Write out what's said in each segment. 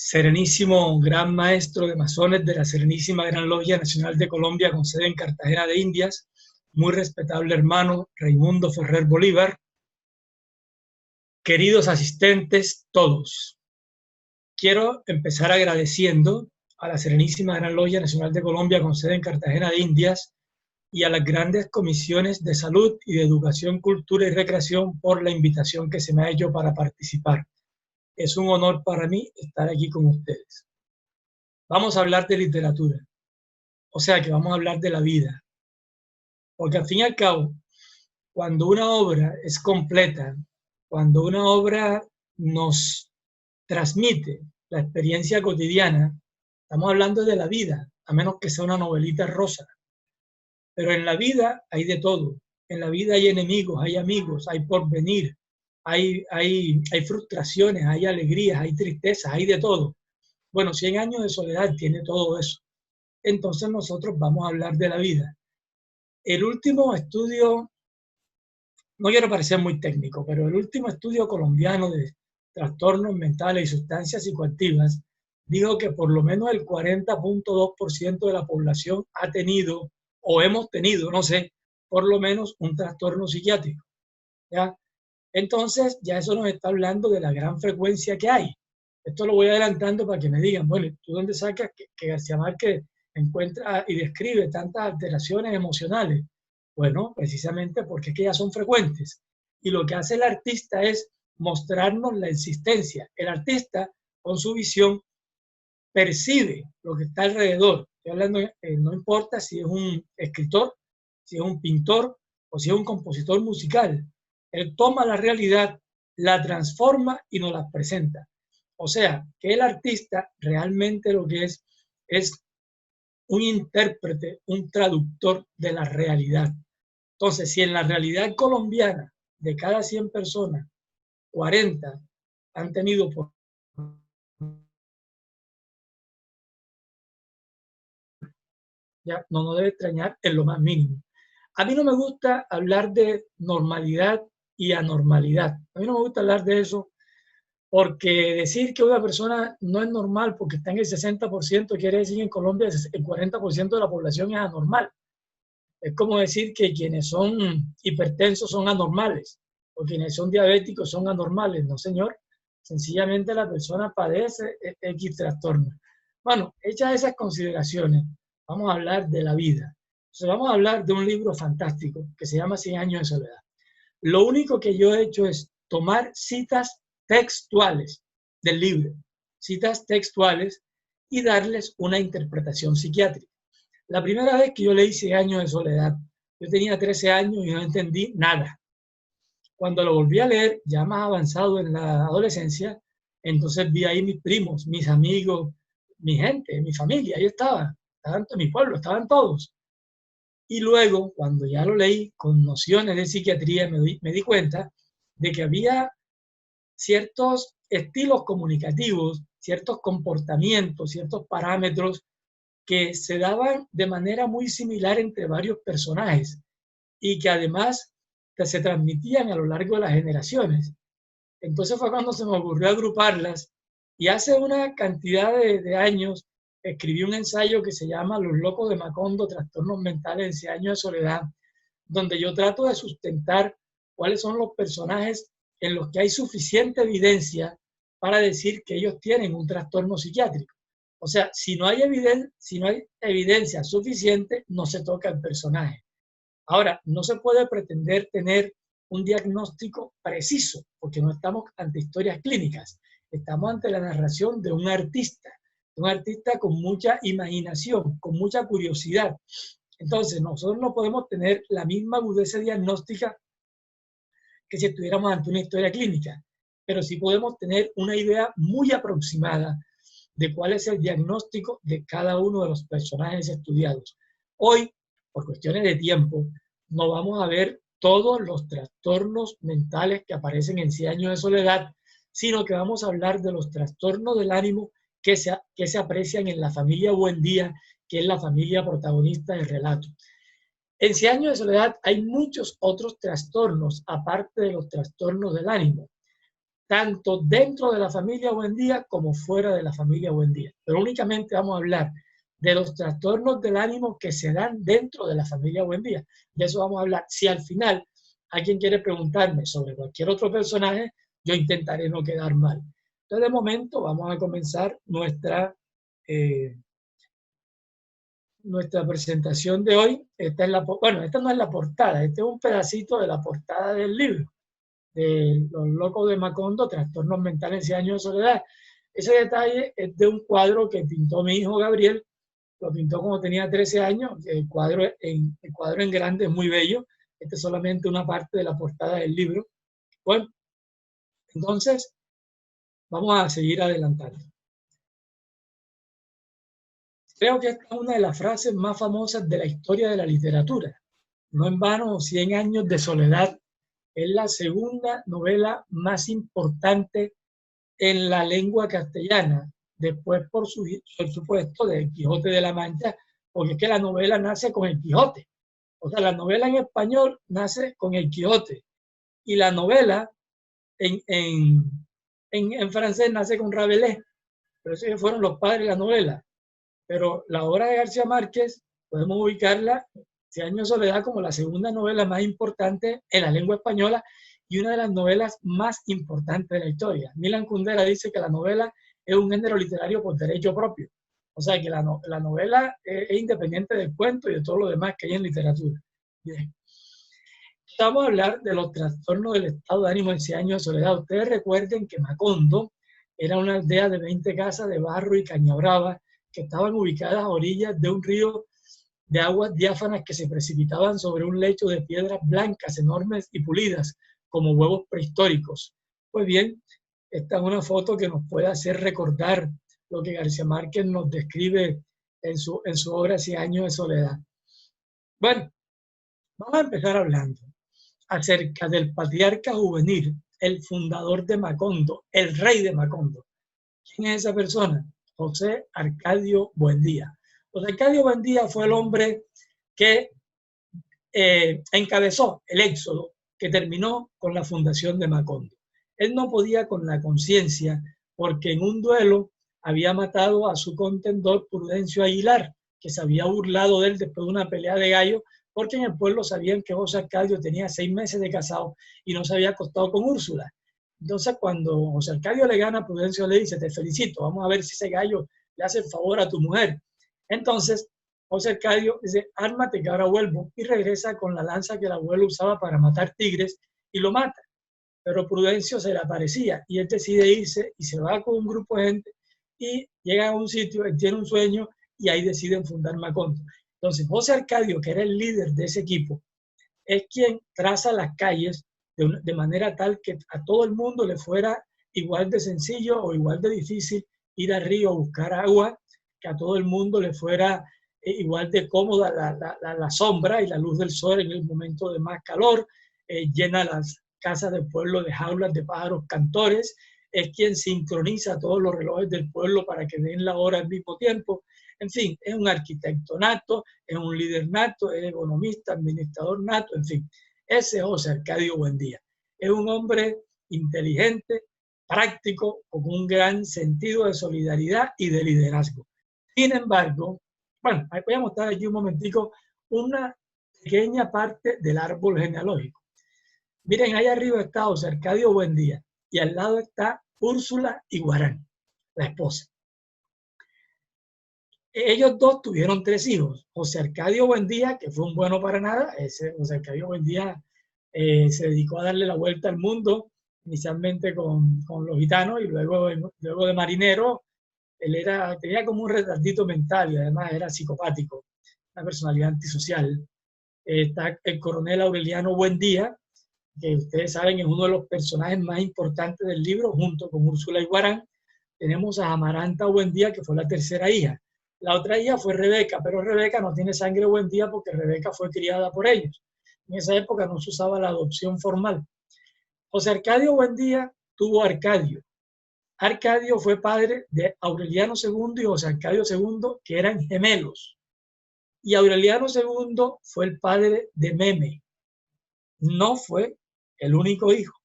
Serenísimo Gran Maestro de Masones de la Serenísima Gran Logia Nacional de Colombia con sede en Cartagena de Indias, muy respetable hermano Raimundo Ferrer Bolívar, queridos asistentes todos, quiero empezar agradeciendo a la Serenísima Gran Logia Nacional de Colombia con sede en Cartagena de Indias y a las grandes comisiones de salud y de educación, cultura y recreación por la invitación que se me ha hecho para participar. Es un honor para mí estar aquí con ustedes. Vamos a hablar de literatura, o sea que vamos a hablar de la vida, porque al fin y al cabo, cuando una obra es completa, cuando una obra nos transmite la experiencia cotidiana, estamos hablando de la vida, a menos que sea una novelita rosa. Pero en la vida hay de todo. En la vida hay enemigos, hay amigos, hay porvenir, hay frustraciones, hay alegrías, hay tristezas, hay de todo. Bueno, 100 años de soledad tiene todo eso. Entonces nosotros vamos a hablar de la vida. El último estudio, no quiero parecer muy técnico, pero el último estudio colombiano de trastornos mentales y sustancias psicoactivas dijo que por lo menos el 40.2% de la población ha tenido o hemos tenido, no sé, por lo menos un trastorno psiquiátrico, ¿ya? Entonces, ya eso nos está hablando de la gran frecuencia que hay. Esto lo voy adelantando para que me digan, bueno, ¿tú dónde sacas que García Márquez encuentra y describe tantas alteraciones emocionales? Bueno, precisamente porque es que ya son frecuentes. Y lo que hace el artista es mostrarnos la existencia. El artista, con su visión, percibe lo que está alrededor. Estoy hablando, no importa si es un escritor, si es un pintor o si es un compositor musical. Él toma la realidad, la transforma y nos la presenta. O sea, que el artista realmente lo que es un intérprete, un traductor de la realidad. Entonces, si en la realidad colombiana, de cada 100 personas, 40 han tenido por ya no debe extrañar en lo más mínimo. A mí no me gusta hablar de normalidad y anormalidad. A mí no me gusta hablar de eso porque decir que una persona no es normal porque está en el 60% quiere decir que en Colombia el 40% de la población es anormal. Es como decir que quienes son hipertensos son anormales o quienes son diabéticos son anormales. No, señor. Sencillamente la persona padece X trastorno. Bueno, hechas esas consideraciones, vamos a hablar de la vida. Entonces, vamos a hablar de un libro fantástico que se llama 100 años de soledad. Lo único que yo he hecho es tomar citas textuales del libro, citas textuales, y darles una interpretación psiquiátrica. La primera vez que yo leí 100 años de soledad, yo tenía 13 años y no entendí nada. Cuando lo volví a leer, ya más avanzado en la adolescencia, entonces vi ahí mis primos, mis amigos, mi gente, mi familia, ahí estaban en mi pueblo, estaban todos. Y luego, cuando ya lo leí con nociones de psiquiatría, me di cuenta de que había ciertos estilos comunicativos, ciertos comportamientos, ciertos parámetros que se daban de manera muy similar entre varios personajes y que además se transmitían a lo largo de las generaciones. Entonces fue cuando se me ocurrió agruparlas y hace una cantidad de años escribí un ensayo que se llama Los locos de Macondo, trastornos mentales en 100 años de soledad, donde yo trato de sustentar cuáles son los personajes en los que hay suficiente evidencia para decir que ellos tienen un trastorno psiquiátrico. O sea, si no hay evidencia suficiente, no se toca el personaje. Ahora, no se puede pretender tener un diagnóstico preciso, porque no estamos ante historias clínicas, estamos ante la narración de un artista con mucha imaginación, con mucha curiosidad. Entonces, nosotros no podemos tener la misma agudeza diagnóstica que si estuviéramos ante una historia clínica, pero sí podemos tener una idea muy aproximada de cuál es el diagnóstico de cada uno de los personajes estudiados. Hoy, por cuestiones de tiempo, no vamos a ver todos los trastornos mentales que aparecen en 100 años de soledad, sino que vamos a hablar de los trastornos del ánimo que se aprecian en la familia Buendía, que es la familia protagonista del relato. En 100 años de soledad hay muchos otros trastornos, aparte de los trastornos del ánimo. tanto dentro de la familia Buendía como fuera de la familia Buendía. Pero únicamente vamos a hablar de los trastornos del ánimo que se dan dentro de la familia Buendía. De eso vamos a hablar. Si al final alguien quiere preguntarme sobre cualquier otro personaje, yo intentaré no quedar mal. Entonces, de momento, vamos a comenzar nuestra presentación de hoy. Esta no es la portada, este es un pedacito de la portada del libro de Los Locos de Macondo, Trastornos Mentales en 100 años de soledad. Ese detalle es de un cuadro que pintó mi hijo Gabriel, lo pintó cuando tenía 13 años, el cuadro en grande es muy bello, este es solamente una parte de la portada del libro. Bueno, entonces vamos a seguir adelantando. Creo que esta es una de las frases más famosas de la historia de la literatura. No en vano, 100 años de soledad es la segunda novela más importante en la lengua castellana, después por supuesto de Quijote de la Mancha, porque es que la novela nace con el Quijote. O sea, la novela en español nace con el Quijote y la novela en francés nace con Rabelais. Pero esos fueron los padres de la novela. Pero la obra de García Márquez podemos ubicarla, Cien años de soledad, como la segunda novela más importante en la lengua española y una de las novelas más importantes de la historia. Milan Kundera dice que la novela es un género literario por derecho propio. O sea que la novela es independiente del cuento y de todo lo demás que hay en literatura. Bien. Vamos a hablar de los trastornos del estado de ánimo en 100 años de soledad. Ustedes recuerden que Macondo era una aldea de 20 casas de barro y caña brava que estaban ubicadas a orillas de un río de aguas diáfanas que se precipitaban sobre un lecho de piedras blancas, enormes y pulidas, como huevos prehistóricos. Pues bien, esta es una foto que nos puede hacer recordar lo que García Márquez nos describe en su obra 100 años de soledad. Bueno, vamos a empezar hablando acerca del patriarca juvenil, el fundador de Macondo, el rey de Macondo. ¿Quién es esa persona? José Arcadio Buendía. José Arcadio Buendía fue el hombre que encabezó el éxodo que terminó con la fundación de Macondo. Él no podía con la conciencia porque en un duelo había matado a su contendor Prudencio Aguilar, que se había burlado de él después de una pelea de gallo, porque en el pueblo sabían que José Arcadio tenía 6 meses de casado y no se había acostado con Úrsula. Entonces, cuando José Arcadio le gana, Prudencio le dice, te felicito, vamos a ver si ese gallo le hace el favor a tu mujer. Entonces, José Arcadio dice, ármate que ahora vuelvo, y regresa con la lanza que el abuelo usaba para matar tigres y lo mata. Pero Prudencio se le aparecía y él decide irse y se va con un grupo de gente y llega a un sitio, él tiene un sueño y ahí deciden fundar Macondo. Entonces, José Arcadio, que era el líder de ese equipo, es quien traza las calles de manera tal que a todo el mundo le fuera igual de sencillo o igual de difícil ir al río a buscar agua, que a todo el mundo le fuera igual de cómoda la sombra y la luz del sol en el momento de más calor, llena las casas del pueblo de jaulas de pájaros cantores, es quien sincroniza todos los relojes del pueblo para que den la hora al mismo tiempo. En fin, es un arquitecto nato, es un líder nato, es economista, administrador nato, en fin. Ese es José Arcadio Buendía. Es un hombre inteligente, práctico, con un gran sentido de solidaridad y de liderazgo. Sin embargo, bueno, voy a mostrar aquí un momentico una pequeña parte del árbol genealógico. Miren, ahí arriba está José Arcadio Buendía y al lado está Úrsula Iguarán, la esposa. Ellos dos tuvieron 3 hijos. José Arcadio Buendía, que fue un bueno para nada, José Arcadio Buendía se dedicó a darle la vuelta al mundo, inicialmente con los gitanos y luego de marinero. Él tenía como un retardito mental y además era psicopático, una personalidad antisocial. Está el coronel Aureliano Buendía, que ustedes saben es uno de los personajes más importantes del libro, junto con Úrsula Iguarán. Tenemos a Amaranta Buendía, que fue la tercera hija. La otra hija fue Rebeca, pero Rebeca no tiene sangre Buendía porque Rebeca fue criada por ellos. En esa época no se usaba la adopción formal. José Arcadio Buendía tuvo a Arcadio. Arcadio fue padre de Aureliano II y José Arcadio II, que eran gemelos. Y Aureliano II fue el padre de Meme. No fue el único hijo.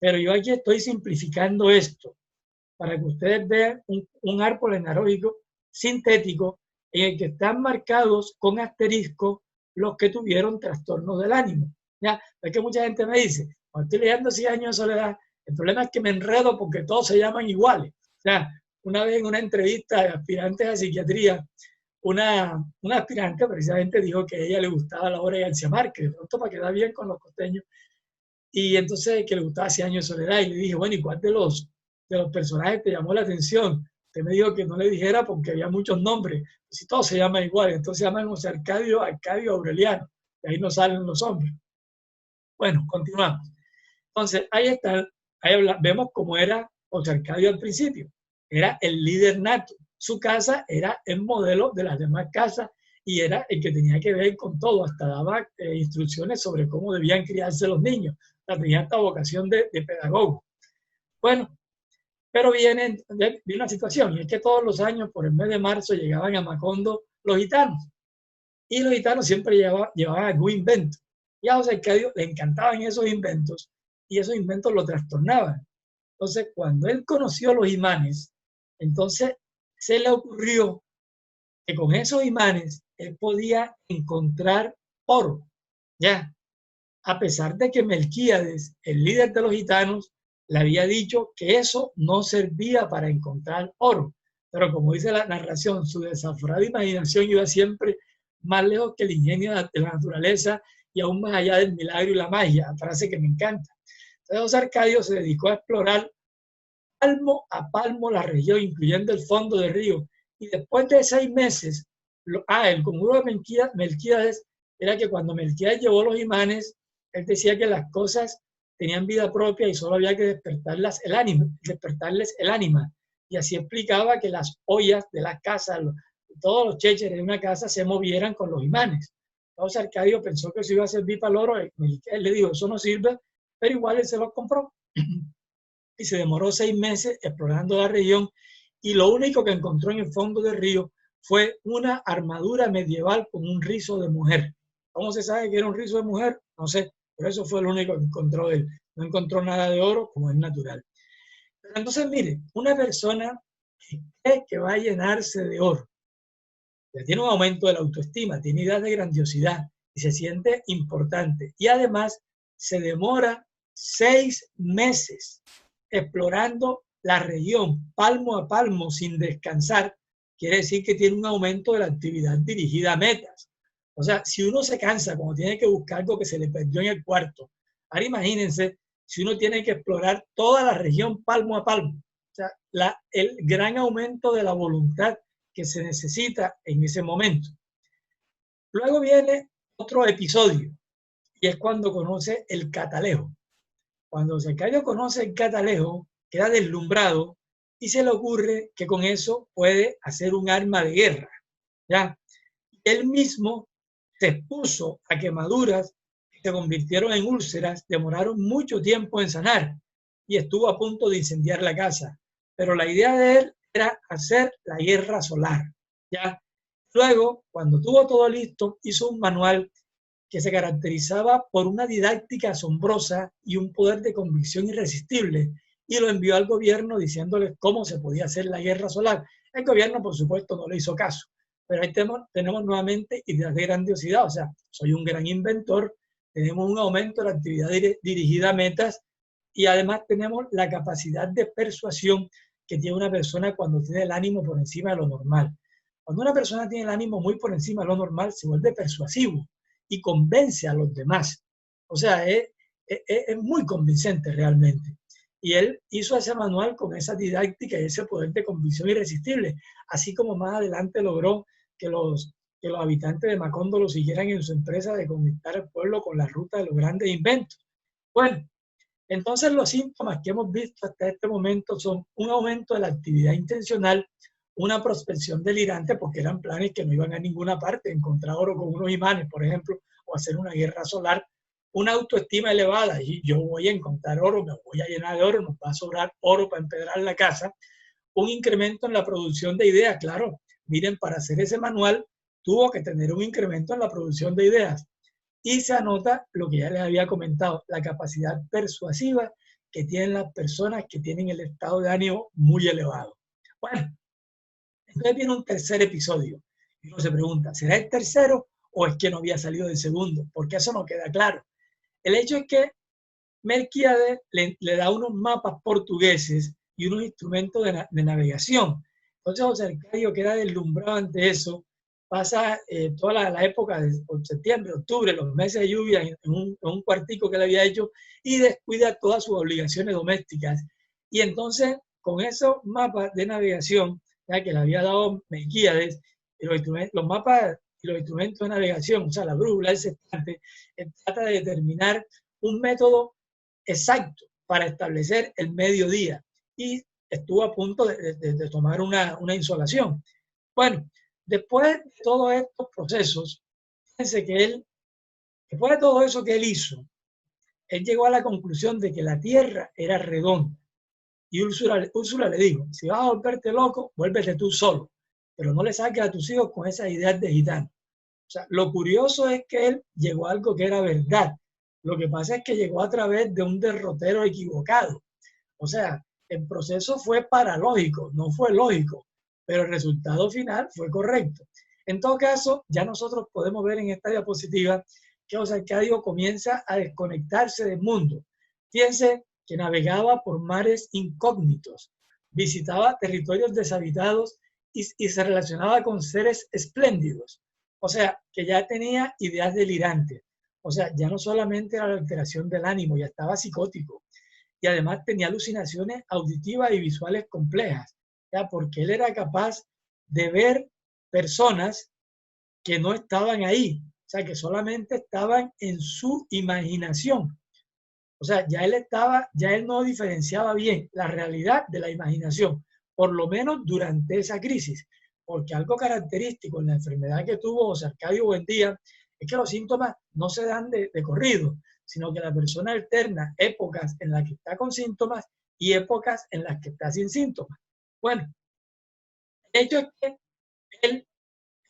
Pero yo aquí estoy simplificando esto para que ustedes vean un árbol genealógico sintético en el que están marcados con asterisco los que tuvieron trastornos del ánimo. ¿Ya? Es que mucha gente me dice, cuando estoy leyendo 100 años de soledad, el problema es que me enredo porque todos se llaman iguales. O sea, una vez en una entrevista de aspirantes a psiquiatría, una aspirante precisamente dijo que a ella le gustaba la obra de García Márquez, de pronto para quedar bien con los costeños, y entonces que le gustaba 100 años de soledad, y le dije, bueno, ¿y cuál de los personajes te llamó la atención? Usted me dijo que no le dijera porque había muchos nombres, si todos se llaman igual, entonces se llaman José Arcadio, Arcadio Aureliano, y ahí no salen los hombres. Bueno, continuamos. Entonces, ahí está, vemos cómo era José Arcadio al principio, era el líder nato, su casa era el modelo de las demás casas y era el que tenía que ver con todo, hasta daba instrucciones sobre cómo debían criarse los niños, tenía esta vocación de pedagogo. Bueno, pero viene una situación, y es que todos los años, por el mes de marzo, llegaban a Macondo los gitanos, y los gitanos siempre llevaban algún invento, y a José Arcadio le encantaban esos inventos, y esos inventos lo trastornaban. Entonces, cuando él conoció los imanes, entonces se le ocurrió que con esos imanes él podía encontrar oro, ¿ya? A pesar de que Melquíades, el líder de los gitanos, le había dicho que eso no servía para encontrar oro. Pero como dice la narración, su desaforada imaginación iba siempre más lejos que el ingenio de la naturaleza y aún más allá del milagro y la magia, frase que me encanta. Entonces José Arcadio se dedicó a explorar palmo a palmo la región, incluyendo el fondo del río. Y después de 6 meses, el conjuro de Melquíades era que cuando Melquíades llevó los imanes, él decía que las cosas tenían vida propia y solo había que despertarles el ánima. Y así explicaba que las ollas de las casas, todos los chécheres de una casa se movieran con los imanes. Entonces Arcadio pensó que eso iba a servir para el oro. Él le dijo, eso no sirve, pero igual él se los compró. Y se demoró 6 meses explorando la región y lo único que encontró en el fondo del río fue una armadura medieval con un rizo de mujer. ¿Cómo se sabe que era un rizo de mujer? No sé, pero eso fue lo único que encontró él. No encontró nada de oro como es natural. Pero entonces, mire, una persona que cree que va a llenarse de oro, ya tiene un aumento de la autoestima, tiene ideas de grandiosidad y se siente importante. Y además se demora 6 meses explorando la región palmo a palmo sin descansar, quiere decir que tiene un aumento de la actividad dirigida a metas. O sea, si uno se cansa cuando tiene que buscar algo que se le perdió en el cuarto, ahora imagínense si uno tiene que explorar toda la región palmo a palmo. O sea, el gran aumento de la voluntad que se necesita en ese momento. Luego viene otro episodio, y es cuando conoce el catalejo. Cuando José Arcadio conoce el catalejo, queda deslumbrado y se le ocurre que con eso puede hacer un arma de guerra. ¿Ya? Él mismo se expuso a quemaduras que se convirtieron en úlceras, demoraron mucho tiempo en sanar y estuvo a punto de incendiar la casa. Pero la idea de él era hacer la guerra solar. ¿Ya? Luego, cuando tuvo todo listo, hizo un manual que se caracterizaba por una didáctica asombrosa y un poder de convicción irresistible, y lo envió al gobierno diciéndole cómo se podía hacer la guerra solar. El gobierno, por supuesto, no le hizo caso, pero ahí tenemos nuevamente ideas de grandiosidad, o sea, soy un gran inventor, tenemos un aumento de la actividad dirigida a metas y además tenemos la capacidad de persuasión que tiene una persona cuando tiene el ánimo por encima de lo normal. Cuando una persona tiene el ánimo muy por encima de lo normal, se vuelve persuasivo y convence a los demás. O sea, es muy convincente realmente. Y él hizo ese manual con esa didáctica y ese poder de convicción irresistible, así como más adelante logró que los habitantes de Macondo lo siguieran en su empresa de conectar al pueblo con la ruta de los grandes inventos. Bueno, entonces los síntomas que hemos visto hasta este momento son un aumento de la actividad intencional, una prospección delirante, porque eran planes que no iban a ninguna parte, encontrar oro con unos imanes, por ejemplo, o hacer una guerra solar, una autoestima elevada, y yo voy a encontrar oro, me voy a llenar de oro, nos va a sobrar oro para empedrar la casa, un incremento en la producción de ideas, claro, miren, para hacer ese manual tuvo que tener un incremento en la producción de ideas, y se anota lo que ya les había comentado, la capacidad persuasiva que tienen las personas que tienen el estado de ánimo muy elevado. Bueno, entonces viene un tercer episodio. Y uno se pregunta, ¿será el tercero o es que no había salido del segundo? Porque eso no queda claro. El hecho es que Melquíades le da unos mapas portugueses y unos instrumentos de navegación. Entonces José Arcadio queda deslumbrado ante eso, pasa toda la época de septiembre, octubre, los meses de lluvia en un cuartico que él había hecho y descuida todas sus obligaciones domésticas. Y entonces con esos mapas de navegación ya que le había dado Melquíades, los mapas y los instrumentos de navegación, o sea, la brújula, el sextante, trata de determinar un método exacto para establecer el mediodía y estuvo a punto de tomar una insolación. Bueno, después de todos estos procesos, fíjense que él, después de todo eso que él hizo, él llegó a la conclusión de que la Tierra era redonda. Y Úrsula le dijo, si vas a volverte loco, vuélvete tú solo, pero no le saques a tus hijos con esas ideas de gitano. O sea, lo curioso es que él llegó a algo que era verdad. Lo que pasa es que llegó a través de un derrotero equivocado. O sea, el proceso fue paralógico, no fue lógico, pero el resultado final fue correcto. En todo caso, ya nosotros podemos ver en esta diapositiva que José Arcadio comienza a desconectarse del mundo. Fíjense que navegaba por mares incógnitos, visitaba territorios deshabitados y se relacionaba con seres espléndidos. O sea, que ya tenía ideas delirantes. O sea, ya no solamente era la alteración del ánimo, ya estaba psicótico. Y además tenía alucinaciones auditivas y visuales complejas, ¿ya? Porque él era capaz de ver personas que no estaban ahí, o sea, que solamente estaban en su imaginación. O sea, ya él no diferenciaba bien la realidad de la imaginación, por lo menos durante esa crisis, porque algo característico en la enfermedad que tuvo José Arcadio Buendía es que los síntomas no se dan de corrido, sino que la persona alterna épocas en las que está con síntomas y épocas en las que está sin síntomas. Bueno, el hecho es que él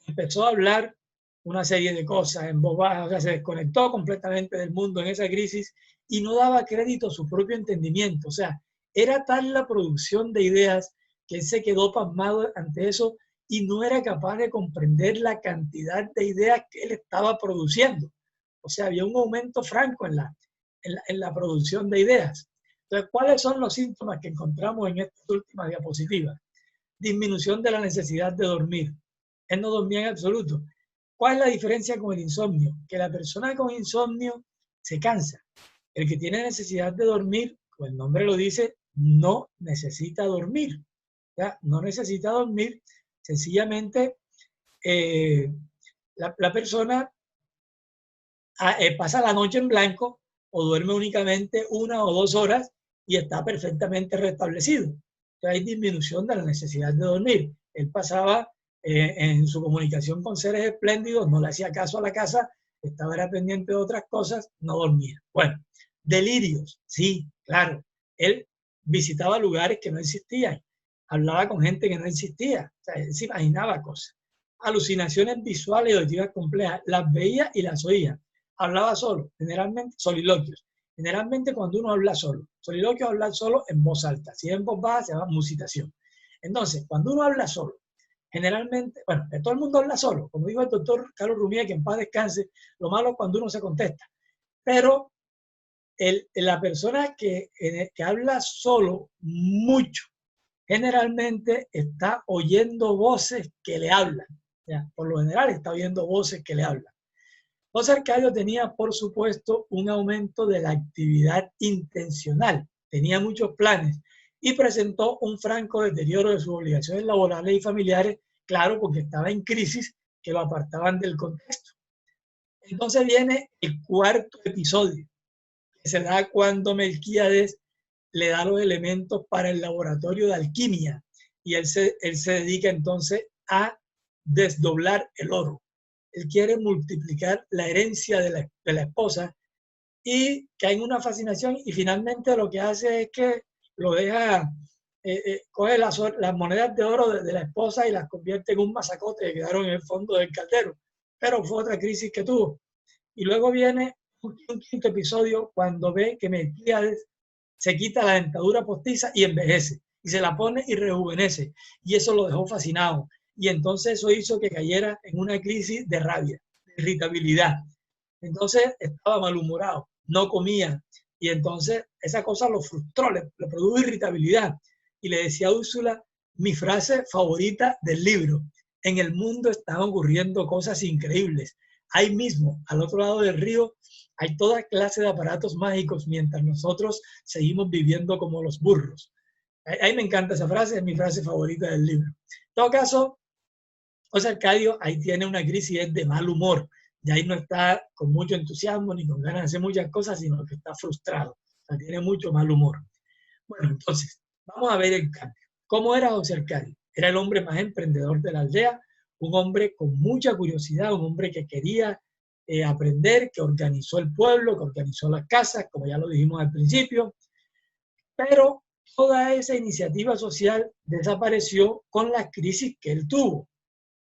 empezó a hablar una serie de cosas en voz baja, o sea, se desconectó completamente del mundo en esa crisis y no daba crédito a su propio entendimiento. O sea, era tal la producción de ideas que él se quedó pasmado ante eso y no era capaz de comprender la cantidad de ideas que él estaba produciendo. O sea, había un aumento franco en la producción de ideas. Entonces, ¿cuáles son los síntomas que encontramos en estas últimas diapositivas? Disminución de la necesidad de dormir. Él no dormía en absoluto. ¿Cuál es la diferencia con el insomnio? Que la persona con insomnio se cansa. El que tiene necesidad de dormir, como el nombre lo dice, no necesita dormir. ¿Ya? No necesita dormir, sencillamente la persona pasa la noche en blanco o duerme únicamente 1 o 2 horas y está perfectamente restablecido. Entonces hay disminución de la necesidad de dormir. Él pasaba en su comunicación con seres espléndidos, no le hacía caso a la casa, estaba era pendiente de otras cosas, no dormía. Bueno, delirios, sí, claro. Él visitaba lugares que no existían, hablaba con gente que no existía, o sea, él se imaginaba cosas. Alucinaciones visuales y auditivas complejas, las veía y las oía. Hablaba solo, generalmente soliloquios. Generalmente cuando uno habla solo, soliloquio es hablar solo en voz alta, si es en voz baja se llama musitación. Entonces, cuando uno habla solo, generalmente, bueno, todo el mundo habla solo, como dijo el doctor Carlos Rumía, que en paz descanse, lo malo es cuando uno se contesta. Pero la persona que habla solo mucho, generalmente está oyendo voces que le hablan. ¿Ya? Por lo general está oyendo voces que le hablan. José Arcadio tenía, por supuesto, un aumento de la actividad intencional. Tenía muchos planes y presentó un franco deterioro de sus obligaciones laborales y familiares, claro, porque estaba en crisis que lo apartaban del contexto. Entonces viene el cuarto episodio, que se da cuando Melquíades le da los elementos para el laboratorio de alquimia y él se dedica entonces a desdoblar el oro. Él quiere multiplicar la herencia de la esposa y cae en una fascinación y finalmente lo que hace es que lo deja, coge las monedas de oro de la esposa y las convierte en un masacote que quedaron en el fondo del caldero. Pero fue otra crisis que tuvo. Y luego viene un quinto episodio cuando ve que Melquíades se quita la dentadura postiza y envejece, y se la pone y rejuvenece, y eso lo dejó fascinado, y entonces eso hizo que cayera en una crisis de rabia, de irritabilidad. Entonces estaba malhumorado, no comía, y entonces esa cosa lo frustró, le produjo irritabilidad, y le decía a Úrsula mi frase favorita del libro: en el mundo están ocurriendo cosas increíbles. Ahí mismo, al otro lado del río, hay toda clase de aparatos mágicos mientras nosotros seguimos viviendo como los burros. Ahí me encanta esa frase, es mi frase favorita del libro. En todo caso, José Arcadio ahí tiene una crisis de mal humor. Y ahí no está con mucho entusiasmo ni con ganas de hacer muchas cosas, sino que está frustrado. O sea, tiene mucho mal humor. Bueno, entonces, vamos a ver el cambio. ¿Cómo era José Arcadio? Era el hombre más emprendedor de la aldea, un hombre con mucha curiosidad, un hombre que quería aprender, que organizó el pueblo, que organizó las casas, como ya lo dijimos al principio, pero toda esa iniciativa social desapareció con las crisis que él tuvo.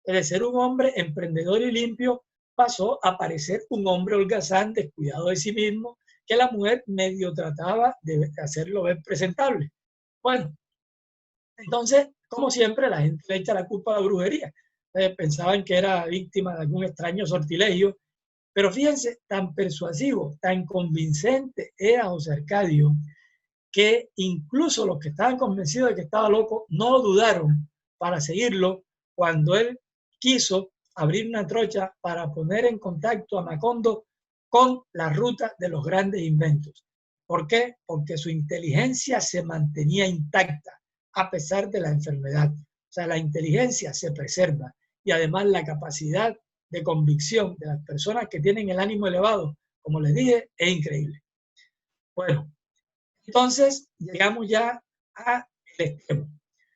De ser un hombre emprendedor y limpio, pasó a parecer un hombre holgazán, descuidado de sí mismo, que la mujer medio trataba de hacerlo ver presentable. Bueno, entonces, como siempre, la gente le echa la culpa a la brujería. Pensaban que era víctima de algún extraño sortilegio, pero fíjense, tan persuasivo, tan convincente era José Arcadio, que incluso los que estaban convencidos de que estaba loco no dudaron para seguirlo cuando él quiso abrir una trocha para poner en contacto a Macondo con la ruta de los grandes inventos. ¿Por qué? Porque su inteligencia se mantenía intacta a pesar de la enfermedad. O sea, la inteligencia se preserva y además la capacidad de convicción de las personas que tienen el ánimo elevado, como les dije, es increíble. Bueno, entonces llegamos ya al extremo.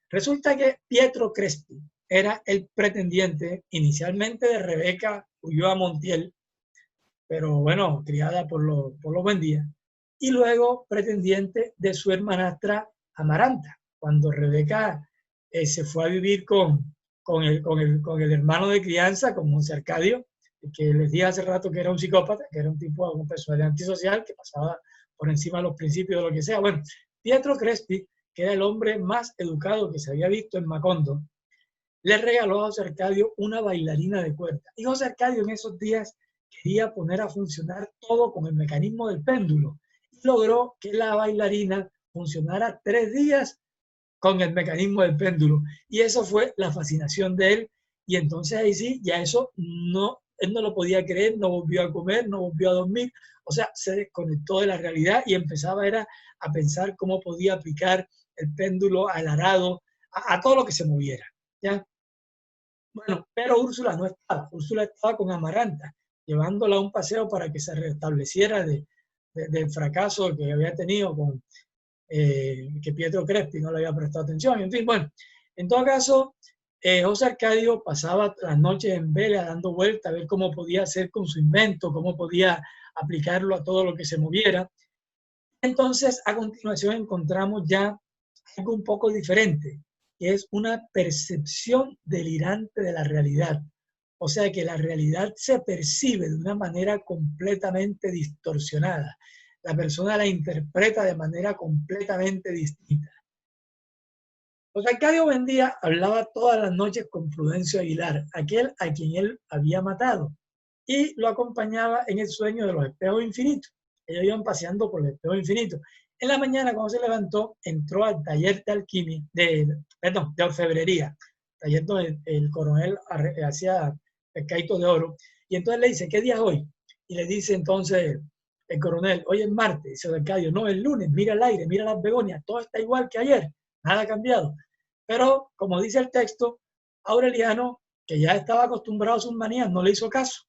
Resulta que Pietro Crespi era el pretendiente inicialmente de Rebeca Ulloa Montiel, pero bueno, criada por los Buendía, y luego pretendiente de su hermanastra Amaranta, cuando Rebeca se fue a vivir con el hermano de crianza, con José Arcadio, que les dije hace rato que era un psicópata, que era un tipo de personalidad antisocial, que pasaba por encima de los principios de lo que sea. Bueno, Pietro Crespi, que era el hombre más educado que se había visto en Macondo, le regaló a José Arcadio una bailarina de cuerda. Y José Arcadio en esos días quería poner a funcionar todo con el mecanismo del péndulo. Y logró que la bailarina funcionara 3 días con el mecanismo del péndulo. Y eso fue la fascinación de él. Y entonces ahí sí, ya eso no, él no lo podía creer, no volvió a comer, no volvió a dormir. O sea, se desconectó de la realidad y empezaba era a pensar cómo podía aplicar el péndulo al arado, a todo lo que se moviera. ¿Ya? Bueno, pero Úrsula no estaba. Úrsula estaba con Amaranta, llevándola a un paseo para que se restableciera del fracaso que había tenido con que Pietro Crespi no le había prestado atención. En fin, bueno, en todo caso, José Arcadio pasaba las noches en vela dando vueltas a ver cómo podía hacer con su invento, cómo podía aplicarlo a todo lo que se moviera. Entonces, a continuación encontramos ya algo un poco diferente, que es una percepción delirante de la realidad. O sea que la realidad se percibe de una manera completamente distorsionada. La persona la interpreta de manera completamente distinta. José Arcadio Buendía hablaba todas las noches con Prudencio Aguilar, aquel a quien él había matado, y lo acompañaba en el sueño de los espejos infinitos. Ellos iban paseando por los espejos infinitos. En la mañana, cuando se levantó, entró al taller de alquimia, de orfebrería, taller donde el coronel hacía pescaditos de oro, y entonces le dice, ¿qué día es hoy? Y le dice entonces el coronel, hoy es martes. Dice Arcadio, no, es lunes, mira el aire, mira las begonias, todo está igual que ayer, nada ha cambiado. Pero, como dice el texto, Aureliano, que ya estaba acostumbrado a sus manías, no le hizo caso.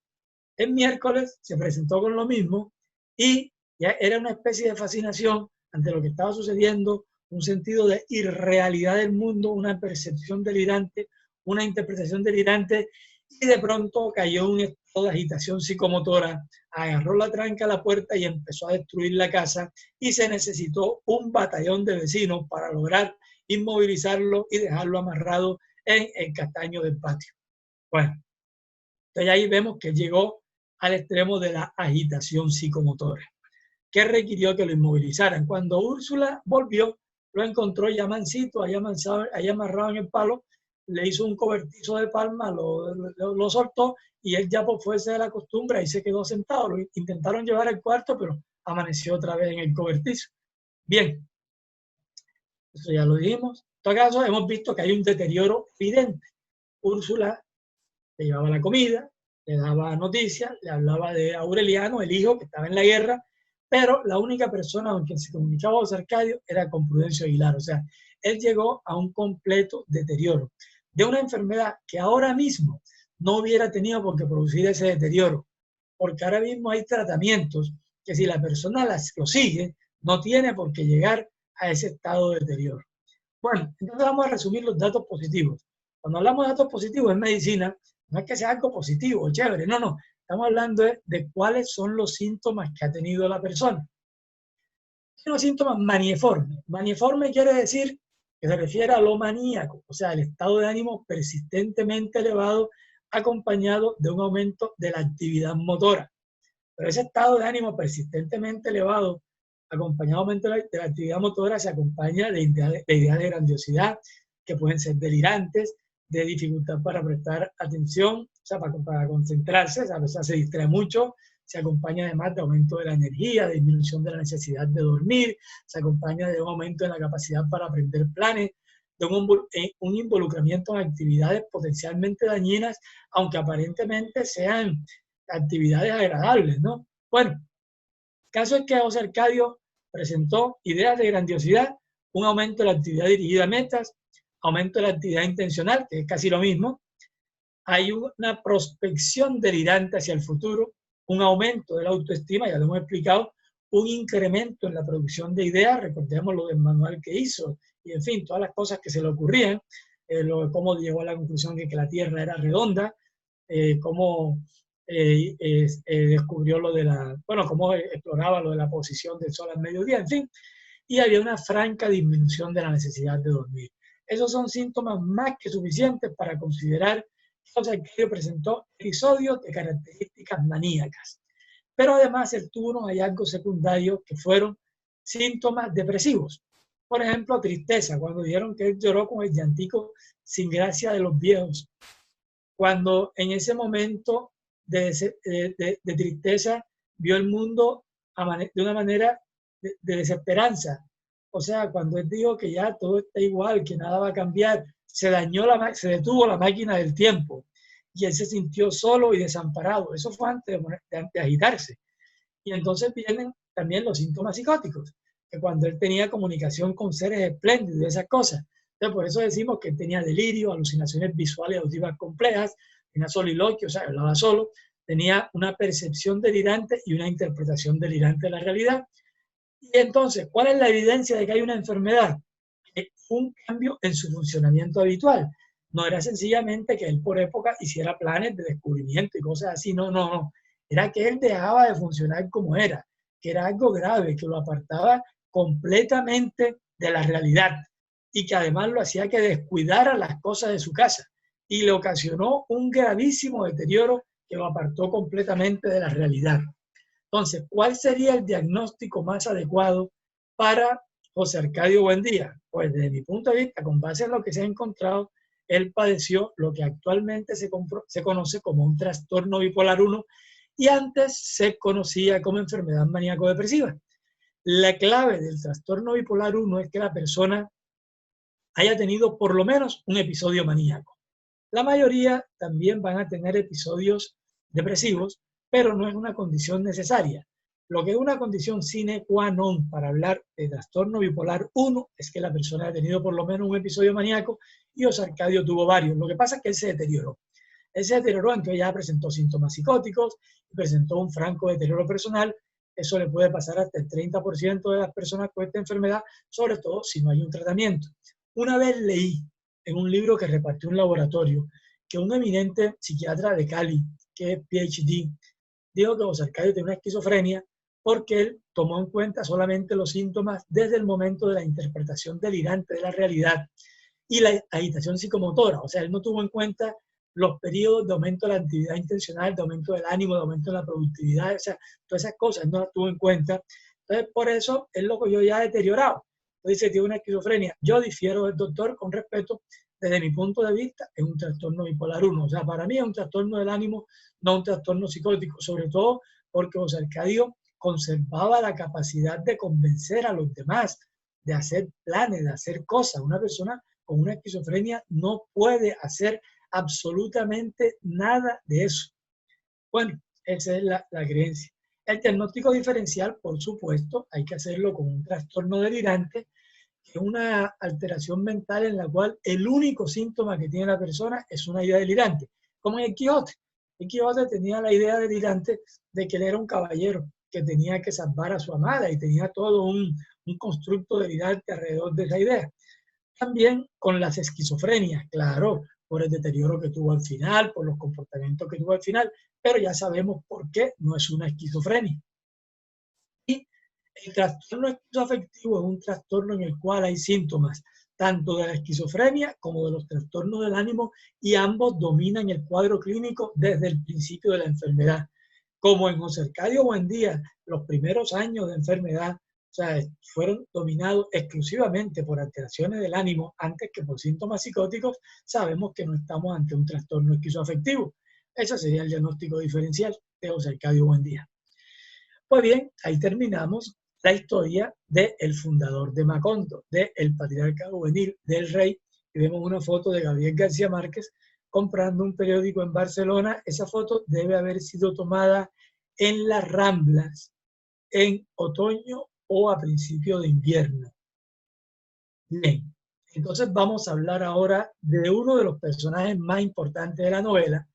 El miércoles se presentó con lo mismo y ya era una especie de fascinación ante lo que estaba sucediendo, un sentido de irrealidad del mundo, una percepción delirante, una interpretación delirante, y de pronto cayó un estado de agitación psicomotora, agarró la tranca a la puerta y empezó a destruir la casa, y se necesitó un batallón de vecinos para lograr inmovilizarlo y dejarlo amarrado en el castaño del patio. Bueno, entonces ahí vemos que llegó al extremo de la agitación psicomotora. que requirió que lo inmovilizaran. Cuando Úrsula volvió, lo encontró ya mansito, allá amarrado en el palo, le hizo un cobertizo de palma, lo soltó y él ya por fuerza de la costumbre ahí se quedó sentado. Lo intentaron llevar al cuarto, pero amaneció otra vez en el cobertizo. Bien, eso ya lo dijimos. En todo caso, hemos visto que hay un deterioro evidente. Úrsula le llevaba la comida, le daba noticias, le hablaba de Aureliano, el hijo que estaba en la guerra, pero la única persona con quien se comunicaba José Arcadio era con Prudencio Aguilar. O sea, él llegó a un completo deterioro de una enfermedad que ahora mismo no hubiera tenido por qué producir ese deterioro, porque ahora mismo hay tratamientos que si la persona lo sigue, no tiene por qué llegar a ese estado de deterioro. Bueno, entonces vamos a resumir los datos positivos. Cuando hablamos de datos positivos en medicina, no es que sea algo positivo, chévere, no. Estamos hablando de cuáles son los síntomas que ha tenido la persona. Son los síntomas manieformes. Manieforme quiere decir que se refiere a lo maníaco, o sea, el estado de ánimo persistentemente elevado acompañado de un aumento de la actividad motora. Pero ese estado de ánimo persistentemente elevado acompañado de la actividad motora se acompaña de ideas de grandiosidad que pueden ser delirantes, de dificultad para prestar atención, o sea, para concentrarse, la persona se distrae mucho, se acompaña además de aumento de la energía, de disminución de la necesidad de dormir, se acompaña de un aumento en la capacidad para aprender planes, de un involucramiento en actividades potencialmente dañinas, aunque aparentemente sean actividades agradables, ¿no? Bueno, el caso es que José Arcadio presentó ideas de grandiosidad, un aumento de la actividad dirigida a metas, aumento de la actividad intencional, que es casi lo mismo, hay una prospección delirante hacia el futuro, un aumento de la autoestima, ya lo hemos explicado, un incremento en la producción de ideas, recordemos lo del manual que hizo, y en fin, todas las cosas que se le ocurrían, cómo llegó a la conclusión de que la Tierra era redonda, cómo descubrió lo de cómo exploraba lo de la posición del Sol al mediodía, en fin, y había una franca disminución de la necesidad de dormir. Esos son síntomas más que suficientes para considerar que José Arcadio presentó episodios de características maníacas. Pero además él tuvo unos hallazgos secundarios que fueron síntomas depresivos. Por ejemplo, tristeza, cuando dijeron que él lloró con el llantico sin gracia de los viejos. Cuando en ese momento de tristeza vio el mundo de una manera de desesperanza. O sea, cuando él dijo que ya todo está igual, que nada va a cambiar, se detuvo la máquina del tiempo y él se sintió solo y desamparado. Eso fue antes de agitarse. Y entonces vienen también los síntomas psicóticos, que cuando él tenía comunicación con seres espléndidos y esas cosas. Entonces, por eso decimos que él tenía delirio, alucinaciones visuales y auditivas complejas, tenía soliloquio, o sea, hablaba solo, tenía una percepción delirante y una interpretación delirante de la realidad. Y entonces, ¿cuál es la evidencia de que hay una enfermedad? Un cambio en su funcionamiento habitual. No era sencillamente que él por época hiciera planes de descubrimiento y cosas así, no. Era que él dejaba de funcionar como era, que era algo grave, que lo apartaba completamente de la realidad y que además lo hacía que descuidara las cosas de su casa y le ocasionó un gravísimo deterioro que lo apartó completamente de la realidad. Entonces, ¿cuál sería el diagnóstico más adecuado para José Arcadio Buendía? Pues desde mi punto de vista, con base en lo que se ha encontrado, él padeció lo que actualmente se conoce como un trastorno bipolar 1 y antes se conocía como enfermedad maníaco-depresiva. La clave del trastorno bipolar 1 es que la persona haya tenido por lo menos un episodio maníaco. La mayoría también van a tener episodios depresivos, pero no es una condición necesaria. Lo que es una condición sine qua non para hablar de trastorno bipolar 1 es que la persona haya tenido por lo menos un episodio maníaco y José Arcadio tuvo varios. Lo que pasa es que él se deterioró. Él se deterioró, entonces ya presentó síntomas psicóticos, presentó un franco deterioro personal. Eso le puede pasar hasta el 30% de las personas con esta enfermedad, sobre todo si no hay un tratamiento. Una vez leí en un libro que repartió un laboratorio que un eminente psiquiatra de Cali, que es PhD, dijo que José Arcadio tenía una esquizofrenia porque él tomó en cuenta solamente los síntomas desde el momento de la interpretación delirante de la realidad y la agitación psicomotora. O sea, él no tuvo en cuenta los periodos de aumento de la actividad intencional, de aumento del ánimo, de aumento de la productividad, o sea, todas esas cosas no las tuvo en cuenta. Entonces Entonces, por eso es lo que yo ya he deteriorado. Entonces, dice, tiene una esquizofrenia. Yo difiero del doctor con respeto. Desde mi punto de vista, es un trastorno bipolar 1. O sea, para mí es un trastorno del ánimo, no un trastorno psicótico, sobre todo porque José Arcadio conservaba la capacidad de convencer a los demás, de hacer planes, de hacer cosas. Una persona con una esquizofrenia no puede hacer absolutamente nada de eso. Bueno, esa es la creencia. El diagnóstico diferencial, por supuesto, hay que hacerlo con un trastorno delirante, que es una alteración mental en la cual el único síntoma que tiene la persona es una idea delirante, como en el Quijote. El Quijote tenía la idea delirante de que él era un caballero, que tenía que salvar a su amada y tenía todo un constructo delirante alrededor de esa idea. También con las esquizofrenias, claro, por el deterioro que tuvo al final, por los comportamientos que tuvo al final, pero ya sabemos por qué no es una esquizofrenia. Y el trastorno esquizoafectivo es un trastorno en el cual hay síntomas tanto de la esquizofrenia como de los trastornos del ánimo y ambos dominan el cuadro clínico desde el principio de la enfermedad. Como en José Arcadio Buendía, los primeros años de enfermedad, o sea, fueron dominados exclusivamente por alteraciones del ánimo antes que por síntomas psicóticos, sabemos que no estamos ante un trastorno esquizoafectivo. Ese sería el diagnóstico diferencial de José Arcadio Buendía. Pues bien, ahí terminamos la historia del fundador de Macondo, del patriarca juvenil del rey. Y vemos una foto de Gabriel García Márquez comprando un periódico en Barcelona. Esa foto debe haber sido tomada en las Ramblas en otoño o a principio de invierno. Bien, entonces vamos a hablar ahora de uno de los personajes más importantes de la novela,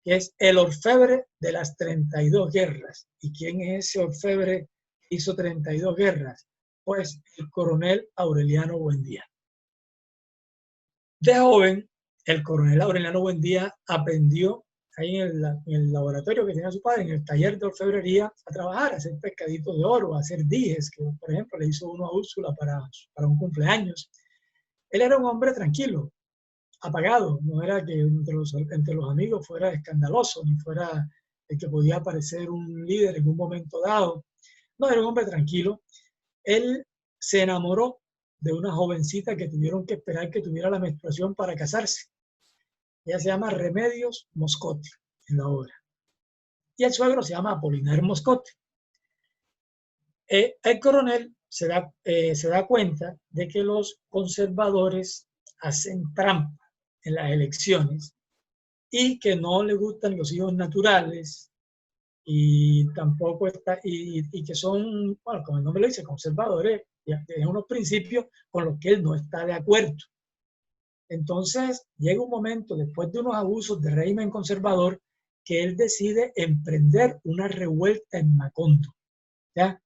que es el orfebre de las 32 guerras. ¿Y quién es ese orfebre que hizo 32 guerras? Pues el coronel Aureliano Buendía. De joven, el coronel Aureliano Buendía aprendió ahí en el laboratorio que tenía su padre, en el taller de orfebrería, a trabajar, a hacer pescaditos de oro, a hacer dijes, que por ejemplo le hizo uno a Úrsula para un cumpleaños. Él era un hombre tranquilo, apagado, no era que entre los amigos fuera escandaloso, ni fuera el que podía parecer un líder en un momento dado. No, era un hombre tranquilo. Él se enamoró de una jovencita que tuvieron que esperar que tuviera la menstruación para casarse. Ella se llama Remedios Moscote en la obra. Y el suegro se llama Apolinar Moscote. El coronel se da cuenta de que los conservadores hacen trampa en las elecciones y que no le gustan los hijos naturales y tampoco está, y que son, bueno, como el nombre lo dice, conservadores, y tienen unos principios con los que él no está de acuerdo. Entonces llega un momento, después de unos abusos de régimen conservador, que él decide emprender una revuelta en Macondo, ¿ya?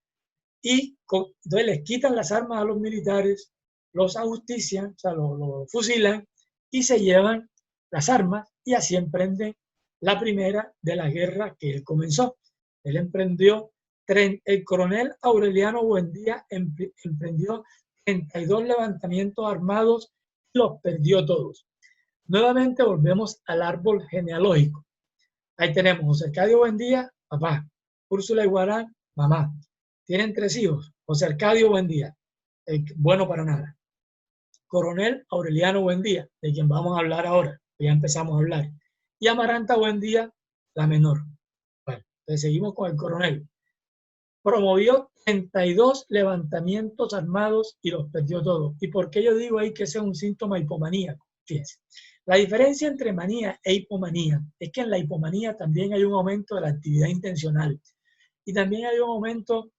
Y entonces les quitan las armas a los militares, los ajustician, o sea, los fusilan y se llevan las armas y así emprenden la primera de las guerras que él comenzó. Él emprendió, el coronel Aureliano Buendía emprendió 32 levantamientos armados y los perdió todos. Nuevamente volvemos al árbol genealógico. Ahí tenemos José Arcadio Buendía, papá, Úrsula Iguarán, mamá. Tienen 3 hijos. José Arcadio Buendía, bueno para nada. Coronel Aureliano Buendía, de quien vamos a hablar ahora, ya empezamos a hablar. Y Amaranta Buendía, la menor. Bueno, entonces seguimos con el coronel. Promovió 32 levantamientos armados y los perdió todos. ¿Y por qué yo digo ahí que ese es un síntoma hipomaníaco? Fíjense. La diferencia entre manía e hipomanía es que en la hipomanía también hay un aumento de la actividad intencional y también hay un aumento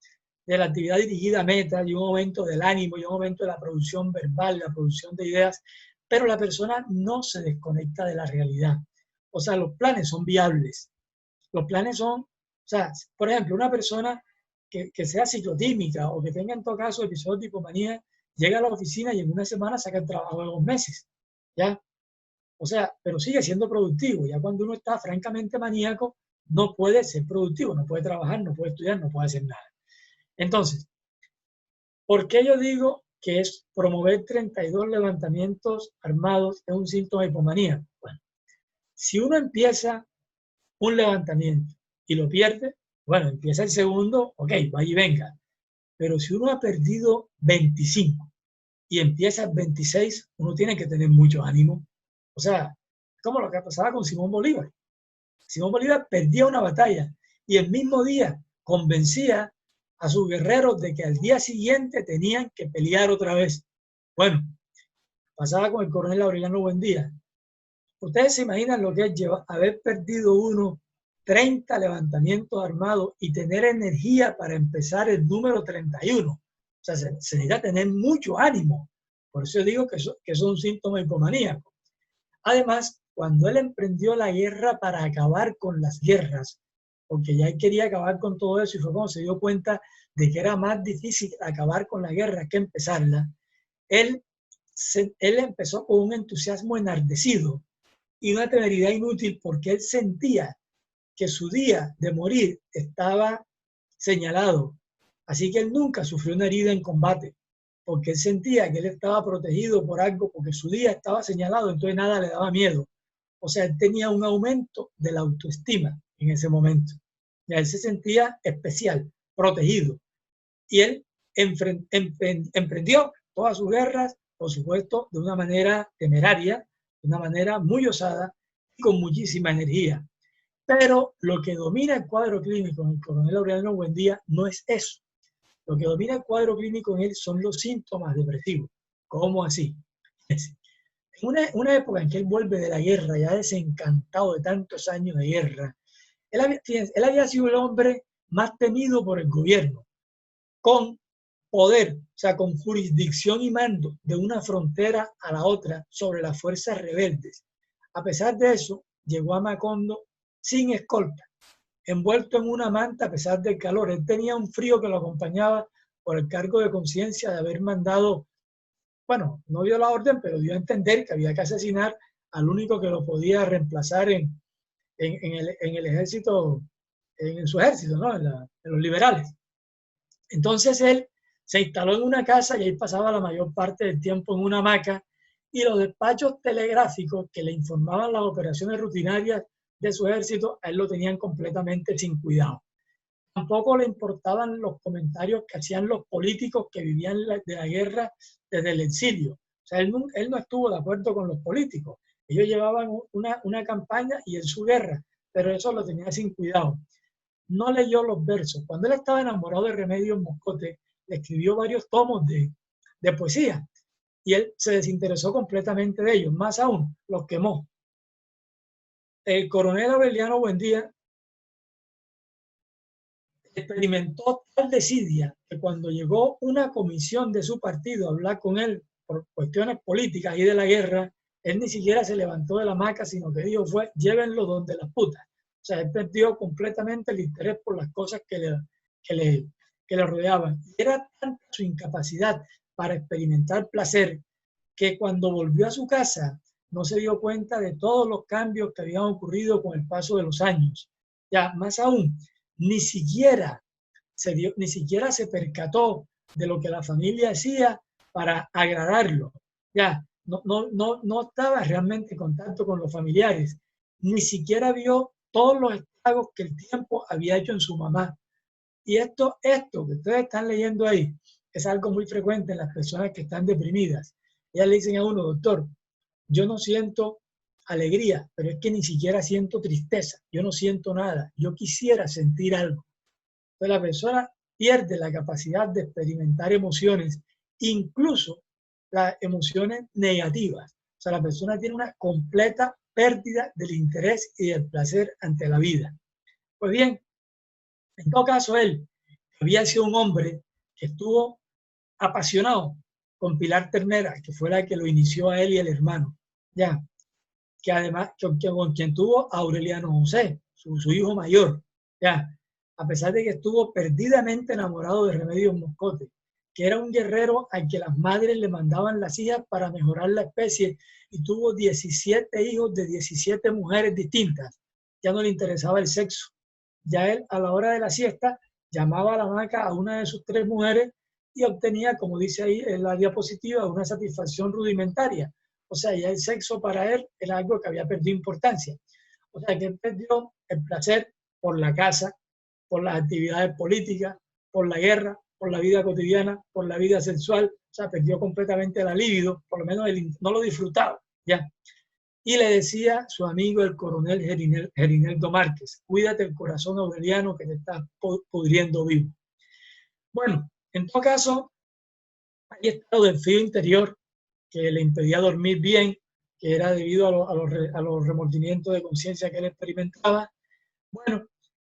de la actividad dirigida a meta, y un aumento del ánimo, y un aumento de la producción verbal, la producción de ideas, pero la persona no se desconecta de la realidad. O sea, los planes son viables. Los planes son, o sea, por ejemplo, una persona que sea ciclotímica o que tenga en todo caso episodios de hipomanía, llega a la oficina y en una semana saca el trabajo de 2 meses, ¿ya? O sea, pero sigue siendo productivo. Ya cuando uno está francamente maníaco, no puede ser productivo, no puede trabajar, no puede estudiar, no puede hacer nada. Entonces, ¿por qué yo digo que es promover 32 levantamientos armados es un síntoma de hipomanía? Bueno, si uno empieza un levantamiento y lo pierde, bueno, empieza el segundo, ok, vaya y venga. pero si uno ha perdido 25 y empieza el 26, uno tiene que tener mucho ánimo. O sea, como lo que pasaba con Simón Bolívar. Simón Bolívar perdía una batalla y el mismo día convencía a sus guerreros de que al día siguiente tenían que pelear otra vez. Bueno, pasaba con el coronel Aureliano Buendía. Ustedes se imaginan lo que es haber perdido uno 30 levantamientos armados y tener energía para empezar el número 31. O sea, se necesita tener mucho ánimo. Por eso digo que eso es un síntoma hipomaníaco. Además, cuando él emprendió la guerra para acabar con las guerras, porque ya él quería acabar con todo eso y fue cuando se dio cuenta de que era más difícil acabar con la guerra que empezarla, él empezó con un entusiasmo enardecido y una temeridad inútil porque él sentía que su día de morir estaba señalado. Así que él nunca sufrió una herida en combate, porque él sentía que él estaba protegido por algo, porque su día estaba señalado, entonces nada le daba miedo. O sea, él tenía un aumento de la autoestima en ese momento. Ya él se sentía especial, protegido. Y él emprendió todas sus guerras, por supuesto, de una manera temeraria, de una manera muy osada y con muchísima energía. Pero lo que domina el cuadro clínico en el coronel Aureliano Buendía no es eso. Lo que domina el cuadro clínico en él son los síntomas depresivos. ¿Cómo así? En una época en que él vuelve de la guerra, ya desencantado de tantos años de guerra, él había sido el hombre más temido por el gobierno, con poder, o sea, con jurisdicción y mando de una frontera a la otra sobre las fuerzas rebeldes. A pesar de eso, llegó a Macondo sin escolta, envuelto en una manta a pesar del calor. Él tenía un frío que lo acompañaba por el cargo de conciencia de haber mandado, bueno, no dio la orden, pero dio a entender que había que asesinar al único que lo podía reemplazar en el ejército, en su ejército, ¿no? En los liberales. Entonces él se instaló en una casa y ahí pasaba la mayor parte del tiempo en una hamaca y los despachos telegráficos que le informaban las operaciones rutinarias de su ejército, a él lo tenían completamente sin cuidado. Tampoco le importaban los comentarios que hacían los políticos que vivían de la guerra desde el exilio. O sea, él no estuvo de acuerdo con los políticos. Ellos llevaban una campaña y en su guerra, pero eso lo tenía sin cuidado. No leyó los versos. Cuando él estaba enamorado de Remedios Moscote, le escribió varios tomos de poesía y él se desinteresó completamente de ellos. Más aún, los quemó. El coronel Aureliano Buendía experimentó tal desidia que cuando llegó una comisión de su partido a hablar con él por cuestiones políticas y de la guerra, él ni siquiera se levantó de la hamaca, sino que dijo fue, llévenlo donde las putas. O sea, él perdió completamente el interés por las cosas que le rodeaban. Y era tanta su incapacidad para experimentar placer que cuando volvió a su casa no se dio cuenta de todos los cambios que habían ocurrido con el paso de los años. Ya, más aún, ni siquiera se percató de lo que la familia hacía para agradarlo. Ya, no estaba realmente en contacto con los familiares, ni siquiera vio todos los estragos que el tiempo había hecho en su mamá. Y esto que ustedes están leyendo ahí es algo muy frecuente en las personas que están deprimidas. Ellas le dicen a uno, doctor, yo no siento alegría, pero es que ni siquiera siento tristeza, yo no siento nada, yo quisiera sentir algo. Entonces la persona pierde la capacidad de experimentar emociones, incluso las emociones negativas. O sea, la persona tiene una completa pérdida del interés y del placer ante la vida. Pues bien, en todo caso, él había sido un hombre que estuvo apasionado con Pilar Ternera, que fue la que lo inició a él y el hermano, ya, que además, con quien tuvo a Aureliano José, su hijo mayor, ya, a pesar de que estuvo perdidamente enamorado de Remedios Moscote, que era un guerrero al que las madres le mandaban las hijas para mejorar la especie y tuvo 17 hijos de 17 mujeres distintas. Ya no le interesaba el sexo. Ya él, a la hora de la siesta, llamaba a la hamaca a una de sus 3 mujeres y obtenía, como dice ahí en la diapositiva, una satisfacción rudimentaria. O sea, ya el sexo para él era algo que había perdido importancia. O sea, que él perdió el placer por la casa, por las actividades políticas, por la guerra, por la vida cotidiana, por la vida sexual, o sea, perdió completamente la libido, por lo menos él no lo disfrutaba, ¿ya? Y le decía su amigo el coronel Gerineldo Márquez, cuídate el corazón aureliano que te está pudriendo vivo. Bueno, en todo caso, hay estado del frío interior que le impedía dormir bien, que era debido a los remordimientos de conciencia que él experimentaba. Bueno,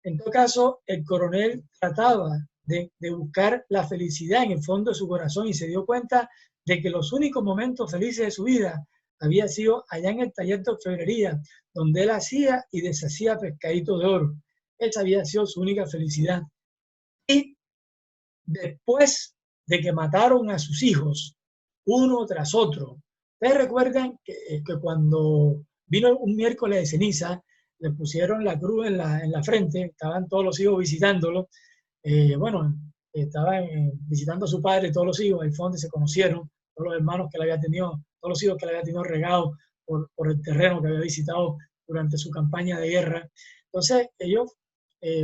en todo caso, el coronel trataba de buscar la felicidad en el fondo de su corazón y se dio cuenta de que los únicos momentos felices de su vida había sido allá en el taller de orfebrería, donde él hacía y deshacía pescaditos de oro. Esa había sido su única felicidad. Y después de que mataron a sus hijos, uno tras otro, ustedes recuerdan que cuando vino un miércoles de ceniza, le pusieron la cruz en la frente, estaban todos los hijos visitándolo, bueno, estaban visitando a su padre, todos los hijos, ahí fue donde se conocieron, todos los hermanos que le había tenido, todos los hijos que le había tenido regados por el terreno que había visitado durante su campaña de guerra. Entonces ellos,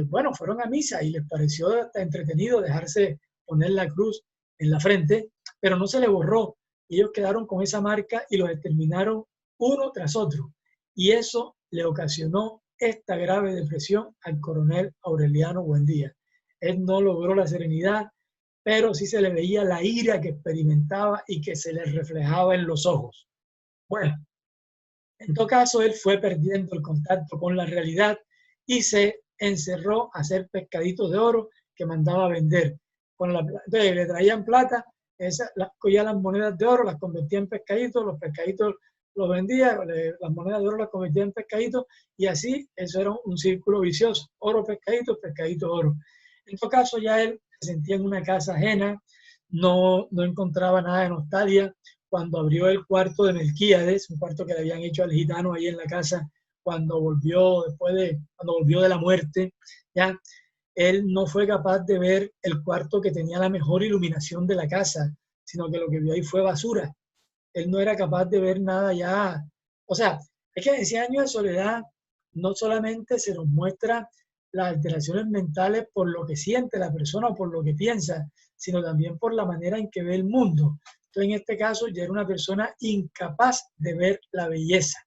bueno, fueron a misa y les pareció hasta entretenido dejarse poner la cruz en la frente, pero no se le borró. Ellos quedaron con esa marca y los exterminaron uno tras otro. Y eso le ocasionó esta grave depresión al coronel Aureliano Buendía. Él no logró la serenidad, pero sí se le veía la ira que experimentaba y que se le reflejaba en los ojos. Bueno, en todo caso, él fue perdiendo el contacto con la realidad y se encerró a hacer pescaditos de oro que mandaba a vender. Entonces le traían plata, cogía las monedas de oro, las convertía en pescaditos, los pescaditos los vendía, las monedas de oro las convertía en pescaditos y así eso era un círculo vicioso, oro, pescaditos, pescaditos, oro. En todo caso ya él se sentía en una casa ajena, no encontraba nada de nostalgia. Cuando abrió el cuarto de Melquíades, un cuarto que le habían hecho al gitano ahí en la casa, cuando volvió de la muerte, ya él no fue capaz de ver el cuarto que tenía la mejor iluminación de la casa, sino que lo que vio ahí fue basura. Él no era capaz de ver nada ya. O sea, es que en 100 años de soledad no solamente se nos muestra las alteraciones mentales por lo que siente la persona o por lo que piensa, sino también por la manera en que ve el mundo. Entonces, en este caso, ya era una persona incapaz de ver la belleza,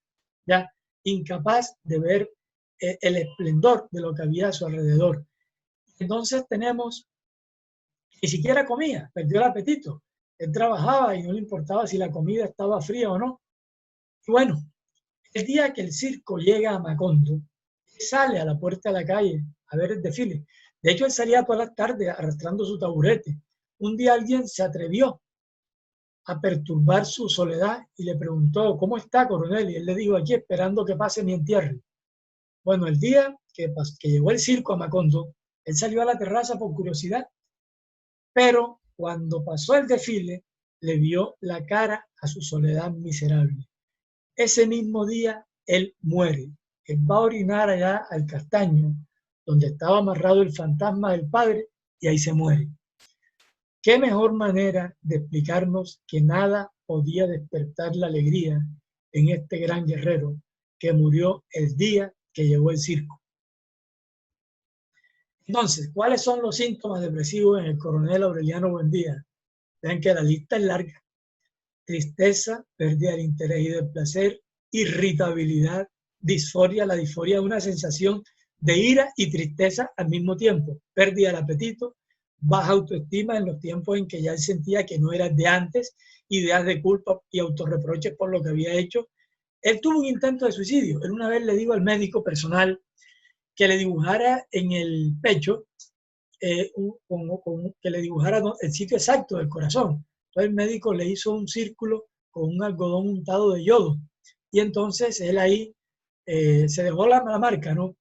ya incapaz de ver el esplendor de lo que había a su alrededor. Entonces tenemos, ni siquiera comía, perdió el apetito. Él trabajaba y no le importaba si la comida estaba fría o no. Y bueno, el día que el circo llega a Macondo, sale a la puerta de la calle a ver el desfile. De hecho, él salía todas las tardes arrastrando su taburete. Un día alguien se atrevió a perturbar su soledad y le preguntó, ¿cómo está, coronel? Y él le dijo, aquí esperando que pase mi entierro. Bueno, el día que llegó el circo a Macondo, él salió a la terraza por curiosidad, pero cuando pasó el desfile, le vio la cara a su soledad miserable. Ese mismo día, él muere. Él va a orinar allá al castaño, donde estaba amarrado el fantasma del padre, y ahí se muere. ¿Qué mejor manera de explicarnos que nada podía despertar la alegría en este gran guerrero que murió el día que llegó el circo? Entonces, ¿cuáles son los síntomas depresivos en el coronel Aureliano Buendía? Vean que la lista es larga. Tristeza, pérdida del interés y del placer, irritabilidad, disforia. La disforia es una sensación de ira y tristeza al mismo tiempo, pérdida del apetito, baja autoestima en los tiempos en que ya él sentía que no era de antes, ideas de culpa y autorreproches por lo que había hecho. Él tuvo un intento de suicidio. Él una vez le dijo al médico personal que le dibujara en el pecho, que le dibujara el sitio exacto del corazón. Entonces el médico le hizo un círculo con un algodón untado de yodo y entonces él ahí se dejó la marca, ¿no?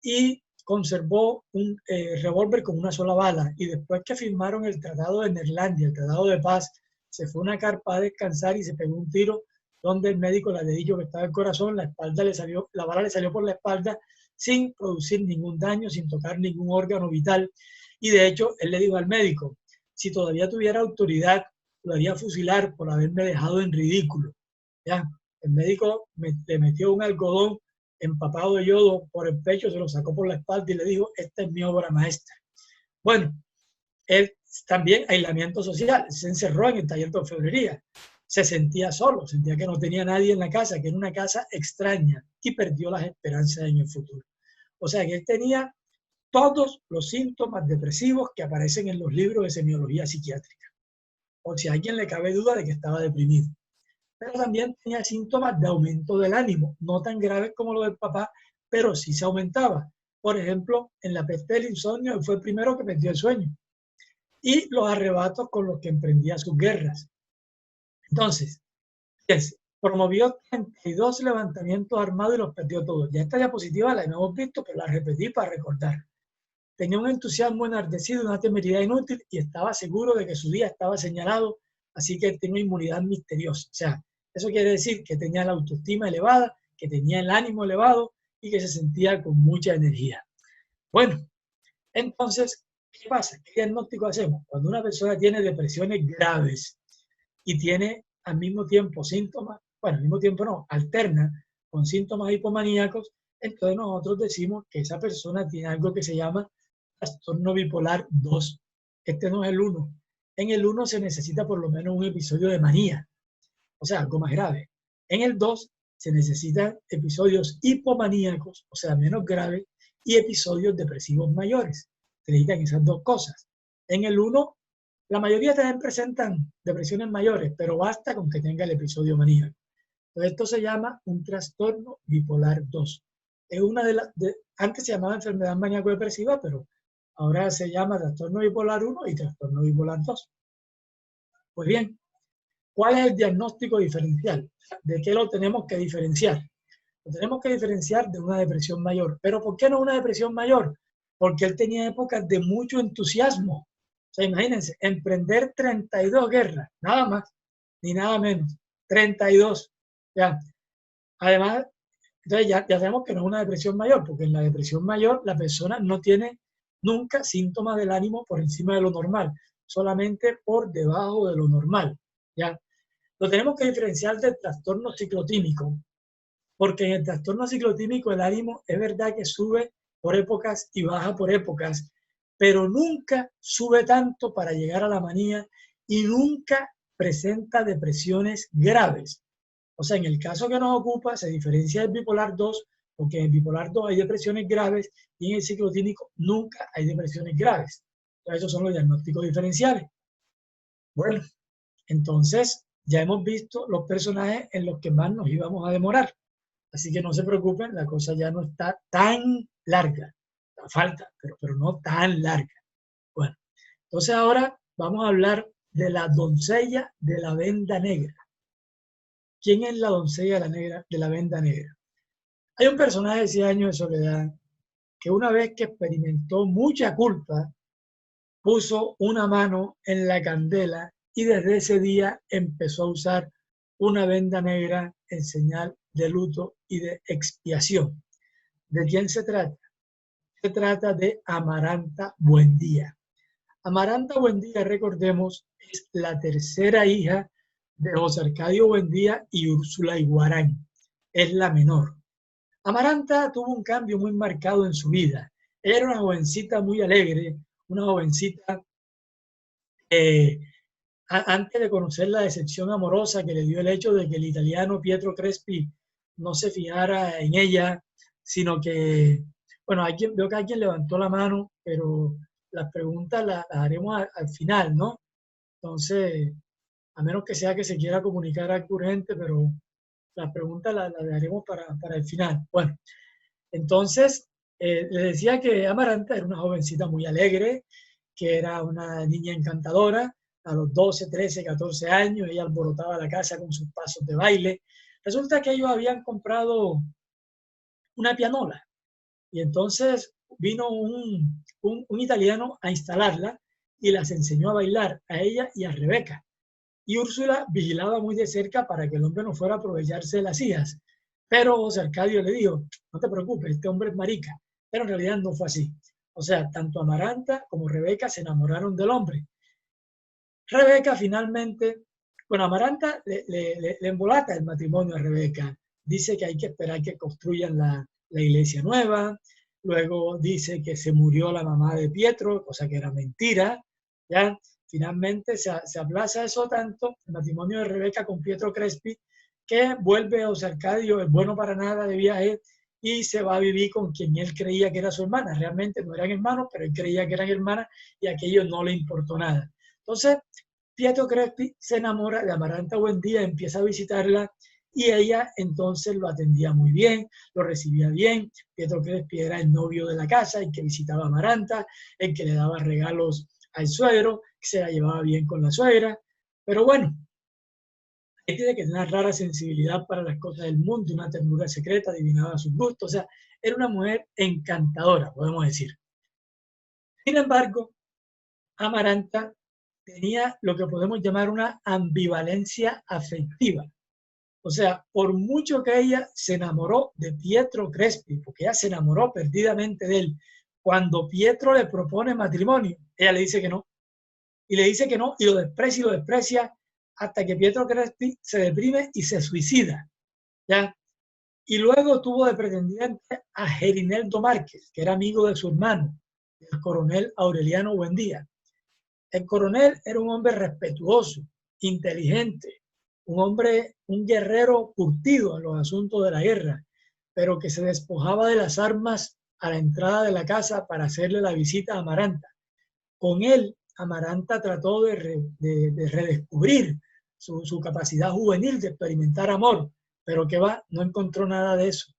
Y conservó un revólver con una sola bala. Y después que firmaron el Tratado de Neerlandia, el Tratado de Paz, se fue a una carpa a descansar y se pegó un tiro donde el médico le había dicho que estaba el corazón, la bala le salió por la espalda sin producir ningún daño, sin tocar ningún órgano vital. Y de hecho, él le dijo al médico, si todavía tuviera autoridad, lo haría fusilar por haberme dejado en ridículo. ¿Ya? El médico le metió un algodón empapado de yodo por el pecho, se lo sacó por la espalda y le dijo, esta es mi obra maestra. Bueno, él También aislamiento social, se encerró en el taller de orfebrería, se sentía solo, sentía que no tenía nadie en la casa, que era una casa extraña y perdió las esperanzas en el futuro. O sea que él tenía todos los síntomas depresivos que aparecen en los libros de semiología psiquiátrica, o si a alguien le cabe duda de que estaba deprimido. Pero también tenía síntomas de aumento del ánimo, no tan graves como lo del papá, pero sí se aumentaba. Por ejemplo, en la peste del insomnio, él fue el primero que perdió el sueño. Y los arrebatos con los que emprendía sus guerras. Entonces, promovió 32 levantamientos armados y los perdió todos. Ya esta diapositiva la hemos visto, pero la repetí para recordar. Tenía un entusiasmo enardecido, una temeridad inútil y estaba seguro de que su día estaba señalado, así que tenía una inmunidad misteriosa. O sea, eso quiere decir que tenía la autoestima elevada, que tenía el ánimo elevado y que se sentía con mucha energía. Bueno, entonces, ¿qué pasa? ¿Qué diagnóstico hacemos? Cuando una persona tiene depresiones graves y tiene al mismo tiempo síntomas, bueno, al mismo tiempo no, alterna con síntomas hipomaníacos, entonces nosotros decimos que esa persona tiene algo que se llama trastorno bipolar 2. Este no es el 1. En el 1 se necesita por lo menos un episodio de manía, o sea, algo más grave. En el 2 se necesitan episodios hipomaníacos, o sea, menos graves, y episodios depresivos mayores. Se necesitan esas dos cosas. En el 1, la mayoría también presentan depresiones mayores, pero basta con que tenga el episodio maníaco. Entonces, esto se llama un trastorno bipolar 2. Es una antes se llamaba enfermedad maníaco-depresiva, pero ahora se llama trastorno bipolar 1 y trastorno bipolar 2. Pues bien, ¿cuál es el diagnóstico diferencial? ¿De qué lo tenemos que diferenciar? Lo tenemos que diferenciar de una depresión mayor. ¿Pero por qué no una depresión mayor? Porque él tenía épocas de mucho entusiasmo. O sea, imagínense, emprender 32 guerras, nada más, ni nada menos. 32. Ya. Además, entonces ya sabemos que no es una depresión mayor, porque en la depresión mayor la persona no tiene nunca síntomas del ánimo por encima de lo normal, solamente por debajo de lo normal. ¿Ya? Lo tenemos que diferenciar del trastorno ciclotímico, porque en el trastorno ciclotímico el ánimo es verdad que sube por épocas y baja por épocas, pero nunca sube tanto para llegar a la manía y nunca presenta depresiones graves. O sea, en el caso que nos ocupa se diferencia del bipolar 2, porque en el bipolar 2 hay depresiones graves y en el ciclotímico nunca hay depresiones graves. Entonces, esos son los diagnósticos diferenciales. Bueno, entonces ya hemos visto los personajes en los que más nos íbamos a demorar. Así que no se preocupen, la cosa ya no está tan larga. Falta, pero no tan larga. Bueno, entonces ahora vamos a hablar de la doncella de la venda negra. ¿Quién es la doncella de la venda negra? Hay un personaje de 100 años de soledad que una vez que experimentó mucha culpa, puso una mano en la candela y desde ese día empezó a usar una venda negra en señal de luto y de expiación. ¿De quién se trata? Se trata de Amaranta Buendía. Amaranta Buendía, recordemos, es la tercera hija de José Arcadio Buendía y Úrsula Iguarán. Es la menor. Amaranta tuvo un cambio muy marcado en su vida. Ella era una jovencita muy alegre, una jovencita antes de conocer la decepción amorosa que le dio el hecho de que el italiano Pietro Crespi no se fijara en ella, sino que, bueno, veo que alguien levantó la mano, pero las preguntas las haremos al final, ¿no? Entonces, a menos que sea que se quiera comunicar algo urgente, pero las preguntas las dejaremos para el final. Bueno, entonces, le decía que Amaranta era una jovencita muy alegre, que era una niña encantadora. A los 12, 13, 14 años, ella alborotaba la casa con sus pasos de baile. Resulta que ellos habían comprado una pianola y entonces vino un italiano a instalarla y las enseñó a bailar a ella y a Rebeca. Y Úrsula vigilaba muy de cerca para que el hombre no fuera a aprovecharse de las hijas. Pero José Arcadio le dijo, no te preocupes, este hombre es marica. Pero en realidad no fue así. O sea, tanto Amaranta como Rebeca se enamoraron del hombre. Rebeca finalmente, bueno, Amaranta le embolata el matrimonio a Rebeca. Dice que hay que esperar que construyan la iglesia nueva. Luego dice que se murió la mamá de Pietro, cosa que era mentira, Ya finalmente se aplaza eso tanto, el matrimonio de Rebeca con Pietro Crespi, que vuelve José Arcadio, el bueno para nada, de viaje y se va a vivir con quien él creía que era su hermana. Realmente no eran hermanos, pero él creía que eran hermanas y a aquello no le importó nada. Entonces, Pietro Crespi se enamora de Amaranta Buendía, empieza a visitarla y ella entonces lo atendía muy bien, lo recibía bien. Pietro Crespi era el novio de la casa, el que visitaba a Amaranta, el que le daba regalos al suegro, que se la llevaba bien con la suegra. Pero bueno, él tiene que tener una rara sensibilidad para las cosas del mundo, una ternura secreta, adivinaba sus gustos. O sea, era una mujer encantadora, podemos decir. Sin embargo, Amaranta tenía lo que podemos llamar una ambivalencia afectiva. O sea, por mucho que ella se enamoró de Pietro Crespi, porque ella se enamoró perdidamente de él, cuando Pietro le propone matrimonio, ella le dice que no, y le dice que no, y lo desprecia, hasta que Pietro Crespi se deprime y se suicida, ¿ya? Y luego tuvo de pretendiente a Gerineldo Márquez, que era amigo de su hermano, el coronel Aureliano Buendía. El coronel era un hombre respetuoso, inteligente, un hombre, un guerrero curtido en los asuntos de la guerra, pero que se despojaba de las armas a la entrada de la casa para hacerle la visita a Amaranta. Con él, Amaranta trató de redescubrir su capacidad juvenil de experimentar amor, pero que va, no encontró nada de eso.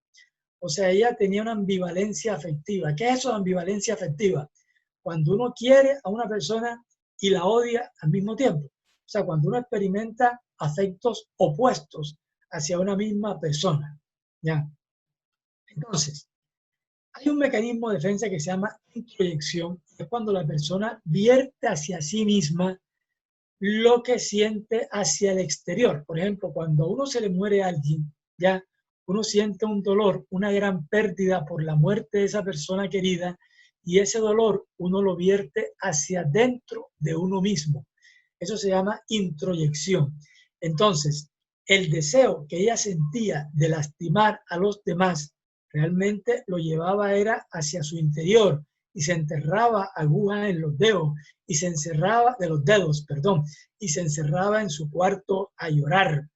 O sea, ella tenía una ambivalencia afectiva. ¿Qué es eso de ambivalencia afectiva? Cuando uno quiere a una persona y la odia al mismo tiempo. O sea, cuando uno experimenta afectos opuestos hacia una misma persona. ¿Ya? Entonces, hay un mecanismo de defensa que se llama introyección, que es cuando la persona vierte hacia sí misma lo que siente hacia el exterior. Por ejemplo, cuando a uno se le muere a alguien, ya uno siente un dolor, una gran pérdida por la muerte de esa persona querida, y ese dolor uno lo vierte hacia dentro de uno mismo. Eso se llama introyección. Entonces, el deseo que ella sentía de lastimar a los demás realmente lo llevaba era hacia su interior y se enterraba agujas en los dedos y se encerraba de los dedos, perdón, y se encerraba en su cuarto a llorar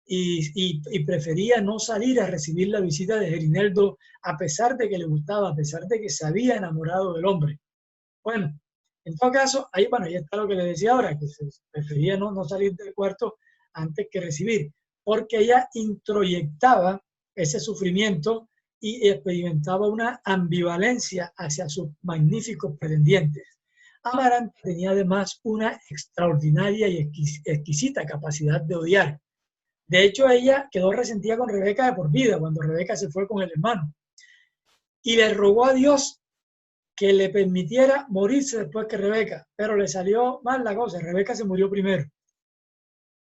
y prefería no salir a recibir la visita de Gerineldo a pesar de que le gustaba, a pesar de que se había enamorado del hombre. Bueno, en todo caso, ahí, bueno, ahí está lo que le decía ahora, que se prefería no salir del cuarto antes que recibir, porque ella introyectaba ese sufrimiento y experimentaba una ambivalencia hacia sus magníficos pretendientes. Amaranta tenía además una extraordinaria y exquisita capacidad de odiar. De hecho, ella quedó resentida con Rebeca de por vida cuando Rebeca se fue con el hermano y le rogó a Dios que le permitiera morirse después que Rebeca, pero le salió mal la cosa, Rebeca se murió primero.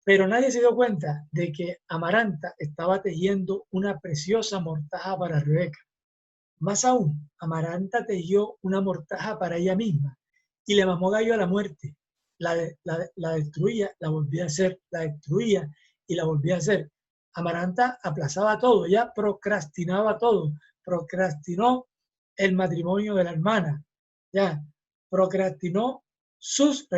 Pero nadie se dio cuenta de que Amaranta estaba tejiendo una preciosa mortaja para Rebeca. Más aún, Amaranta tejió una mortaja para ella misma y le mamó gallo a la muerte. La destruía, la volvía a hacer, la destruía y la volvía a hacer. Amaranta aplazaba todo, ya procrastinaba todo. Procrastinó el matrimonio de la hermana, ya procrastinó sus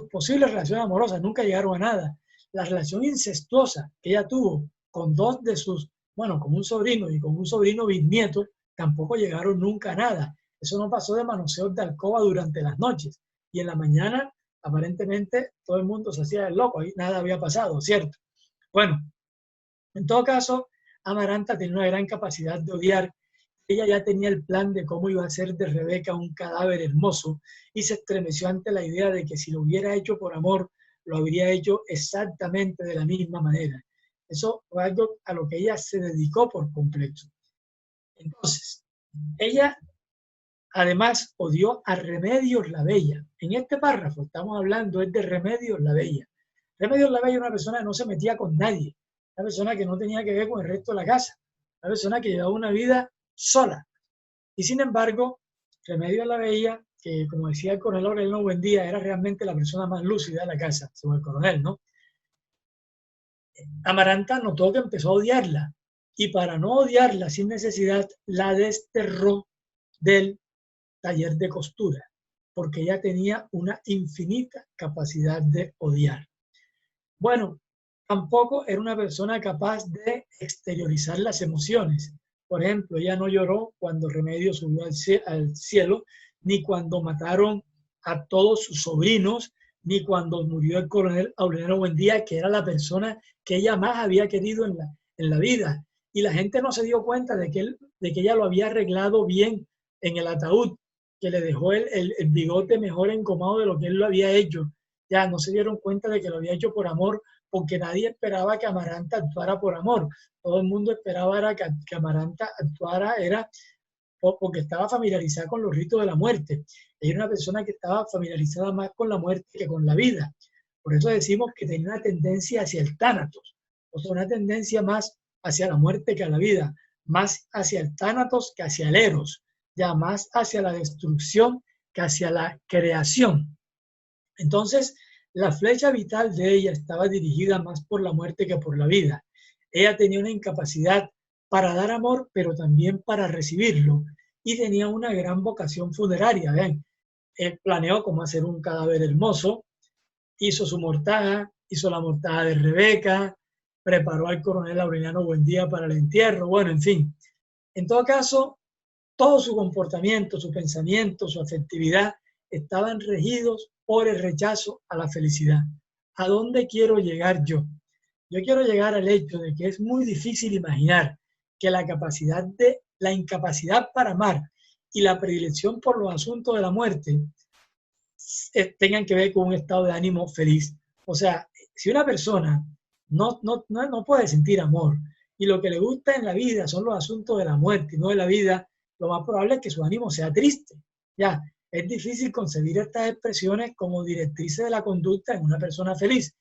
posibles relaciones amorosas, nunca llegaron a nada. La relación incestuosa que ella tuvo con dos de sus, bueno, con un sobrino y con un sobrino bisnieto, tampoco llegaron nunca a nada. Eso no pasó de manoseos de alcoba durante las noches. Y en la mañana, aparentemente, todo el mundo se hacía el loco, y nada había pasado, ¿cierto? Bueno, en todo caso, Amaranta tenía una gran capacidad de odiar. Ella ya tenía el plan de cómo iba a ser de Rebeca un cadáver hermoso y se estremeció ante la idea de que si lo hubiera hecho por amor, lo habría hecho exactamente de la misma manera. Eso fue algo a lo que ella se dedicó por completo. Entonces, ella además odió a Remedios la Bella. En este párrafo estamos hablando es de Remedios la Bella. Remedios la Bella era una persona que no se metía con nadie, una persona que no tenía que ver con el resto de la casa, una persona que llevaba una vida sola. Y sin embargo, Remedios la Bella, que como decía el coronel Aureliano Buendía, era realmente la persona más lúcida de la casa, según el coronel, ¿no? Amaranta notó que empezó a odiarla y para no odiarla sin necesidad, la desterró del taller de costura. porque ella tenía una infinita capacidad de odiar. Bueno, tampoco era una persona capaz de exteriorizar las emociones. Por ejemplo, ella no lloró cuando Remedios subió al cielo, ni cuando mataron a todos sus sobrinos, ni cuando murió el coronel Aureliano Buendía, que era la persona que ella más había querido en la vida. Y la gente no se dio cuenta de que ella lo había arreglado bien en el ataúd, que le dejó el bigote mejor engomado de lo que él lo había hecho. Ya no se dieron cuenta de que lo había hecho por amor, porque nadie esperaba que Amaranta actuara por amor. Todo el mundo esperaba era que Amaranta actuara era porque estaba familiarizada con los ritos de la muerte. Ella era una persona que estaba familiarizada más con la muerte que con la vida. Por eso decimos que tenía una tendencia hacia el tánatos, o sea, una tendencia más hacia la muerte que a la vida, más hacia el tánatos que hacia el eros, ya más hacia la destrucción que hacia la creación. Entonces, la flecha vital de ella estaba dirigida más por la muerte que por la vida. Ella tenía una incapacidad para dar amor, pero también para recibirlo. Y tenía una gran vocación funeraria. ¿Ven? Él planeó cómo hacer un cadáver hermoso, hizo su mortaja, hizo la mortaja de Rebeca, preparó al coronel Aureliano Buendía para el entierro. Bueno, en fin. En todo caso, todo su comportamiento, su pensamiento, su afectividad estaban regidos por el rechazo a la felicidad. ¿A dónde quiero llegar yo? Yo quiero llegar al hecho de que es muy difícil imaginar que la incapacidad para amar y la predilección por los asuntos de la muerte tengan que ver con un estado de ánimo feliz. O sea, si una persona no puede sentir amor y lo que le gusta en la vida son los asuntos de la muerte y no de la vida, lo más probable es que su ánimo sea triste. Ya, es difícil concebir estas expresiones como directrices de la conducta en una persona feliz.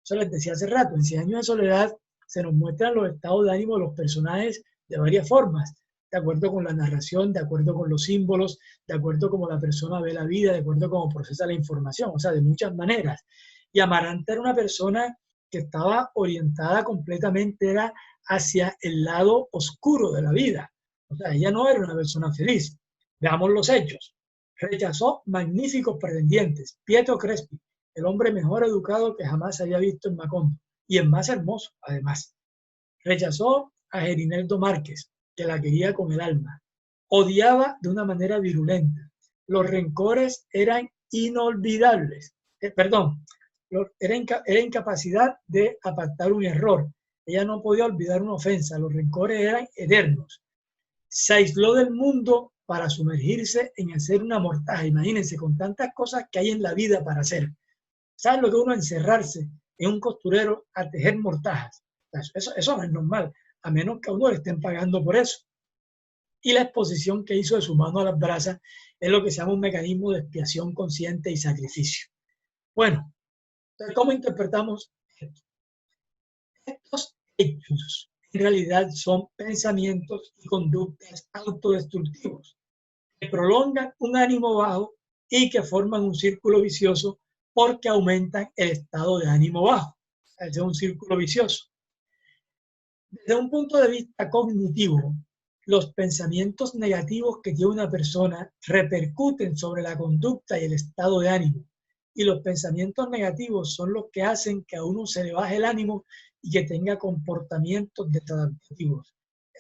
Eso les decía hace rato, en 100 años de soledad se nos muestran los estados de ánimo de los personajes de varias formas, de acuerdo con la narración, de acuerdo con los símbolos, de acuerdo con cómo la persona ve la vida, de acuerdo con cómo procesa la información, o sea, de muchas maneras. Y Amaranta era una persona que estaba orientada completamente era hacia el lado oscuro de la vida. O sea, ella no era una persona feliz. Veamos los hechos. Rechazó magníficos pretendientes. Pietro Crespi, el hombre mejor educado que jamás había visto en Macondo, y el más hermoso, además. Rechazó a Gerineldo Márquez, que la quería con el alma. Odiaba de una manera virulenta. Los rencores eran inolvidables. Era incapacidad de apartar un error. Ella no podía olvidar una ofensa. Los rencores eran eternos. Se aisló del mundo para sumergirse en hacer una mortaja. Imagínense, con tantas cosas que hay en la vida para hacer. ¿Saben lo que uno encerrarse en un costurero a tejer mortajas? Eso no es normal, a menos que a uno le estén pagando por eso. Y la exposición que hizo de su mano a las brasas es lo que se llama un mecanismo de expiación consciente y sacrificio. Bueno, ¿cómo interpretamos esto? Estos hechos en realidad son pensamientos y conductas autodestructivos que prolongan un ánimo bajo y que forman un círculo vicioso porque aumentan el estado de ánimo bajo. Es un círculo vicioso. Desde un punto de vista cognitivo, los pensamientos negativos que tiene una persona repercuten sobre la conducta y el estado de ánimo. Y los pensamientos negativos son los que hacen que a uno se le baje el ánimo y que tenga comportamientos desadaptativos.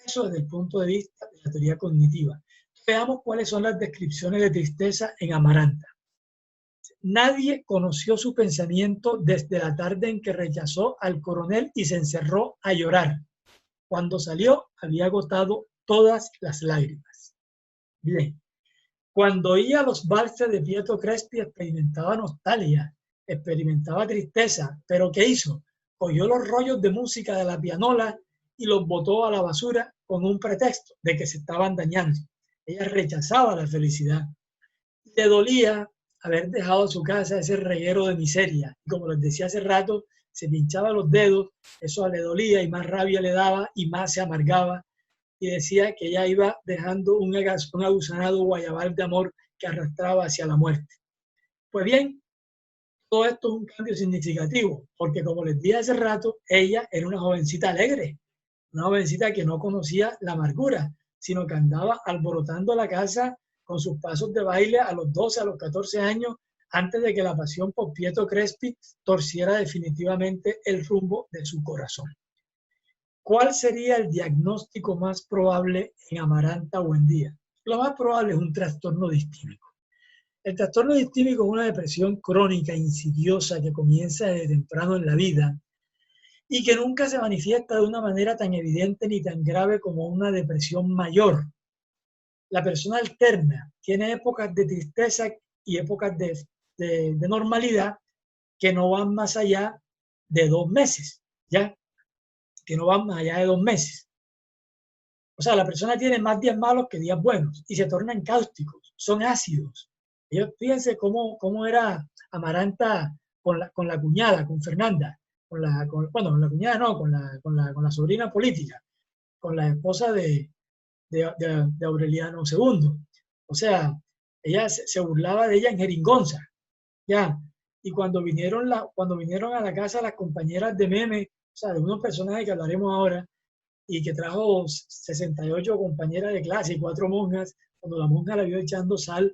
Eso desde el punto de vista de la teoría cognitiva. Veamos cuáles son las descripciones de tristeza en Amaranta. Nadie conoció su pensamiento desde la tarde en que rechazó al coronel y se encerró a llorar. Cuando salió, había agotado todas las lágrimas. Bien, cuando oía los valses de Pietro Crespi experimentaba nostalgia, experimentaba tristeza, pero ¿qué hizo? Cogió los rollos de música de la pianola y los botó a la basura con un pretexto de que se estaban dañando. Ella rechazaba la felicidad. Le dolía haber dejado su casa ese reguero de miseria. Y como les decía hace rato, se pinchaba los dedos, eso le dolía y más rabia le daba y más se amargaba. Y decía que ella iba dejando un aguzanado guayabal de amor que arrastraba hacia la muerte. Pues bien, todo esto es un cambio significativo, porque como les dije hace rato, ella era una jovencita alegre, una jovencita que no conocía la amargura, sino que andaba alborotando la casa con sus pasos de baile a los 12, a los 14 años, antes de que la pasión por Pietro Crespi torciera definitivamente el rumbo de su corazón. ¿Cuál sería el diagnóstico más probable en Amaranta Buendía? Lo más probable es un trastorno distímico. El trastorno distímico es una depresión crónica, insidiosa, que comienza desde temprano en la vida y que nunca se manifiesta de una manera tan evidente ni tan grave como una depresión mayor. La persona alterna, tiene épocas de tristeza y épocas de normalidad que no van más allá de 2 meses, ¿ya? Que no van más allá de 2 meses. O sea, la persona tiene más días malos que días buenos y se tornan cáusticos, son ácidos. Ellos, fíjense cómo era Amaranta con la cuñada, con Fernanda, bueno, con la cuñada no, con la sobrina política, con la esposa de Aureliano II. O sea, ella se burlaba de ella en jeringonza, ¿ya? Y cuando vinieron a la casa las compañeras de meme, o sea, de unos personajes que hablaremos ahora, y que trajo 68 compañeras de clase y 4 monjas, cuando la monja la vio echando sal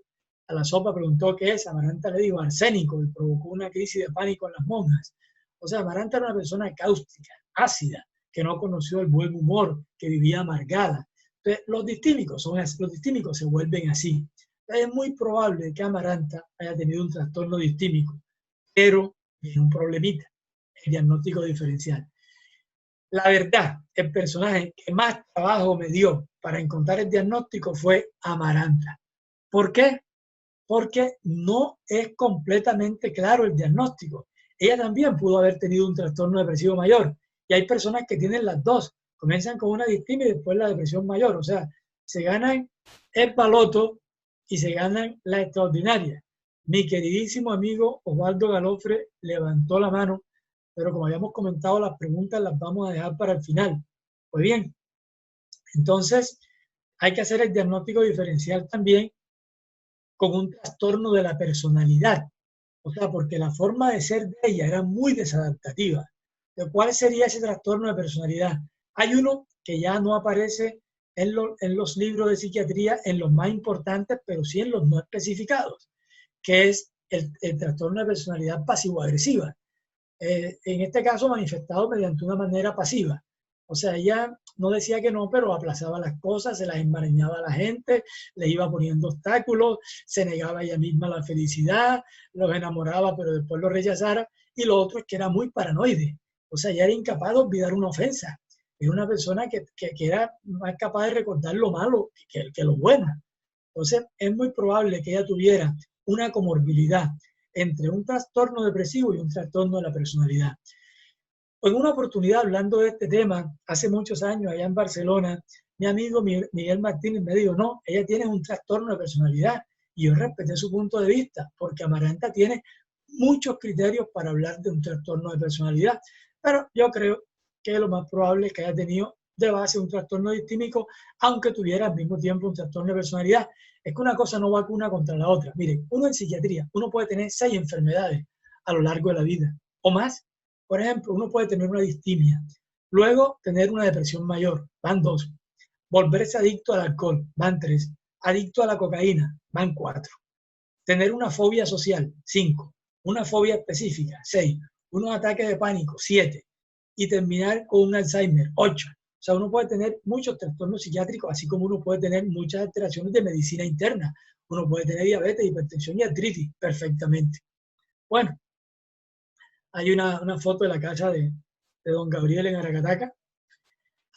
a la sopa, preguntó qué es. Amaranta le dijo arsénico y provocó una crisis de pánico en las monjas. O sea, Amaranta era una persona cáustica, ácida, que no conoció el buen humor, que vivía amargada. Entonces, los distímicos se vuelven así. Entonces, es muy probable que Amaranta haya tenido un trastorno distímico, pero tiene un problemita, el diagnóstico diferencial. La verdad, el personaje que más trabajo me dio para encontrar el diagnóstico fue Amaranta. ¿Por qué? Porque no es completamente claro el diagnóstico. Ella también pudo haber tenido un trastorno depresivo mayor. Y hay personas que tienen las dos. Comienzan con una distimia y después la depresión mayor. O sea, se ganan el baloto y se ganan la extraordinaria. Mi queridísimo amigo Osvaldo Galofre levantó la mano, pero como habíamos comentado, las preguntas las vamos a dejar para el final. Pues bien, entonces hay que hacer el diagnóstico diferencial también con un trastorno de la personalidad. O sea, porque la forma de ser de ella era muy desadaptativa. ¿Cuál sería ese trastorno de personalidad? Hay uno que ya no aparece en los libros de psiquiatría, en los más importantes, pero sí en los no especificados, que es el trastorno de personalidad pasivo-agresiva. En este caso manifestado mediante una manera pasiva. O sea, ella no decía que no, pero aplazaba las cosas, se las enmarañaba a la gente, le iba poniendo obstáculos, se negaba ella misma la felicidad, los enamoraba, pero después los rechazara. Y lo otro es que era muy paranoide. O sea, ella era incapaz de olvidar una ofensa. Era una persona que era más capaz de recordar lo malo que lo bueno. Entonces, es muy probable que ella tuviera una comorbilidad entre un trastorno depresivo y un trastorno de la personalidad. En una oportunidad, hablando de este tema, hace muchos años, allá en Barcelona, mi amigo Miguel Martínez me dijo, no, ella tiene un trastorno de personalidad. Y yo respeté su punto de vista, porque Amaranta tiene muchos criterios para hablar de un trastorno de personalidad. Pero yo creo que lo más probable es que haya tenido de base un trastorno distímico, aunque tuviera al mismo tiempo un trastorno de personalidad. Es que una cosa no va una contra la otra. Miren, uno en psiquiatría, uno puede tener 6 enfermedades a lo largo de la vida, o más. Por ejemplo, uno puede tener una distimia, luego tener una depresión mayor, van 2. Volverse adicto al alcohol, van 3. Adicto a la cocaína, van 4. Tener una fobia social, 5. Una fobia específica, 6. Unos ataques de pánico, 7. Y terminar con un Alzheimer, 8. O sea, uno puede tener muchos trastornos psiquiátricos, así como uno puede tener muchas alteraciones de medicina interna. Uno puede tener diabetes, hipertensión y artritis perfectamente. Bueno, hay una foto de la casa de don Gabriel en Aracataca.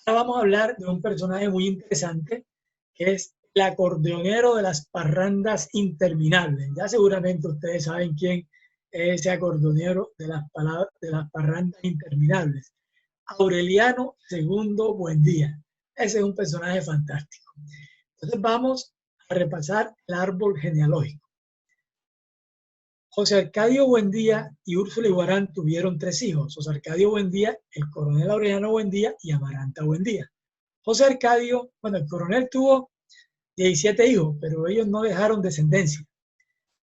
Ahora vamos a hablar de un personaje muy interesante, que es el acordeonero de las parrandas interminables. Ya seguramente ustedes saben quién es ese acordeonero de las parrandas interminables. Aureliano II Buendía. Ese es un personaje fantástico. Entonces vamos a repasar el árbol genealógico. José Arcadio Buendía y Úrsula Iguarán tuvieron 3 hijos. José Arcadio Buendía, el coronel Aureliano Buendía y Amaranta Buendía. José Arcadio, bueno, el coronel tuvo 17 hijos, pero ellos no dejaron descendencia.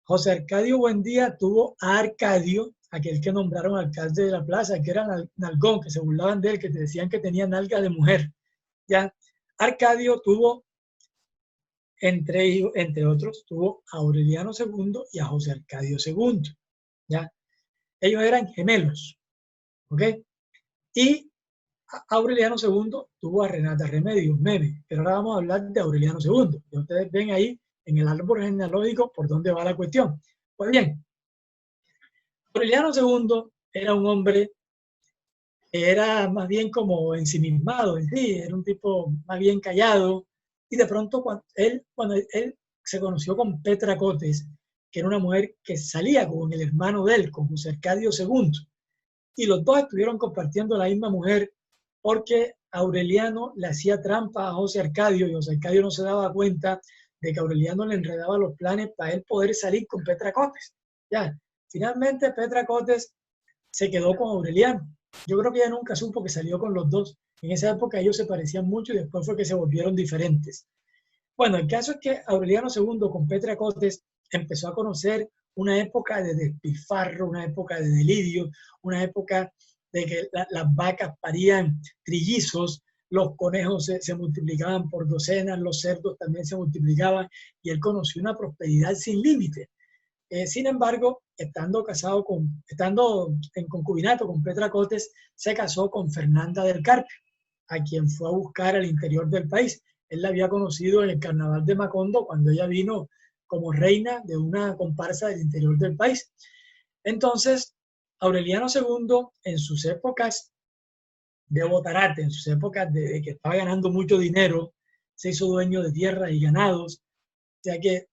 José Arcadio Buendía tuvo a Arcadio, aquel que nombraron alcalde de la plaza, que era nalgón, que se burlaban de él, que te decían que tenía nalga de mujer. ¿Ya? Arcadio tuvo Entre otros, tuvo a Aureliano II y a José Arcadio II. ¿Ya? Ellos eran gemelos, ¿ok? Y Aureliano II tuvo a Renata Remedios, Meme, pero ahora vamos a hablar de Aureliano II. Y ustedes ven ahí en el árbol genealógico por dónde va la cuestión. Pues bien, Aureliano II era un hombre que era más bien como ensimismado en sí, era un tipo más bien callado, y de pronto cuando él se conoció con Petra Cotes, que era una mujer que salía con el hermano de él, con José Arcadio II, y los dos estuvieron compartiendo la misma mujer porque Aureliano le hacía trampa a José Arcadio y José Arcadio no se daba cuenta de que Aureliano le enredaba los planes para él poder salir con Petra Cotes. Ya, finalmente Petra Cotes se quedó con Aureliano. Yo creo que ella nunca supo que salió con los dos. En esa época ellos se parecían mucho y después fue que se volvieron diferentes. Bueno, el caso es que Aureliano II con Petra Cotes empezó a conocer una época de despilfarro, una época de delirio, una época de que las vacas parían trillizos, los conejos se multiplicaban por docenas, los cerdos también se multiplicaban y él conoció una prosperidad sin límite. Sin embargo, estando en concubinato con Petra Cotes, se casó con Fernanda del Carpio, a quien fue a buscar al interior del país. Él la había conocido en el carnaval de Macondo cuando ella vino como reina de una comparsa del interior del país. Entonces, Aureliano II, en sus épocas de botarate, en sus épocas de que estaba ganando mucho dinero, se hizo dueño de tierras y ganados, ya que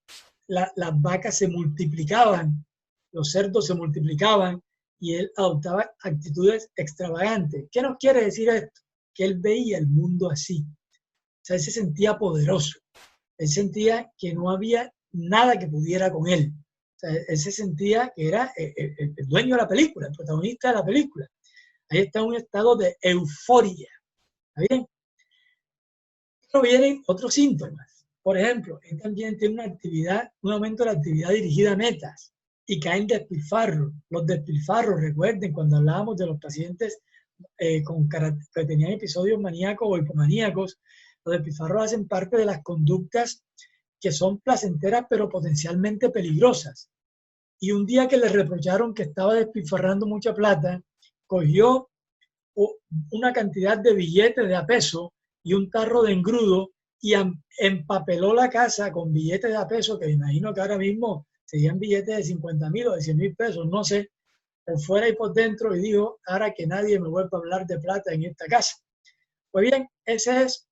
las vacas se multiplicaban, los cerdos se multiplicaban y él adoptaba actitudes extravagantes. ¿Qué nos quiere decir esto? Que él veía el mundo así. O sea, él se sentía poderoso. Él sentía que no había nada que pudiera con él. O sea, él se sentía que era el dueño de la película, el protagonista de la película. Ahí está un estado de euforia. ¿Está bien? Pero vienen otros síntomas. Por ejemplo, él también tiene un aumento de la actividad dirigida a metas y caen despilfarros. Los despilfarros, recuerden, cuando hablábamos de los pacientes que tenían episodios maníacos o hipomaníacos, los despilfarros hacen parte de las conductas que son placenteras pero potencialmente peligrosas. Y un día que le reprocharon que estaba despilfarrando mucha plata, cogió una cantidad de billetes de a peso y un tarro de engrudo y empapeló la casa con billetes de a peso, que me imagino que ahora mismo serían billetes de 50.000 o de 100.000 pesos, no sé, por fuera y por dentro, y dijo, ahora que nadie me vuelva a hablar de plata en esta casa. Pues bien, ese es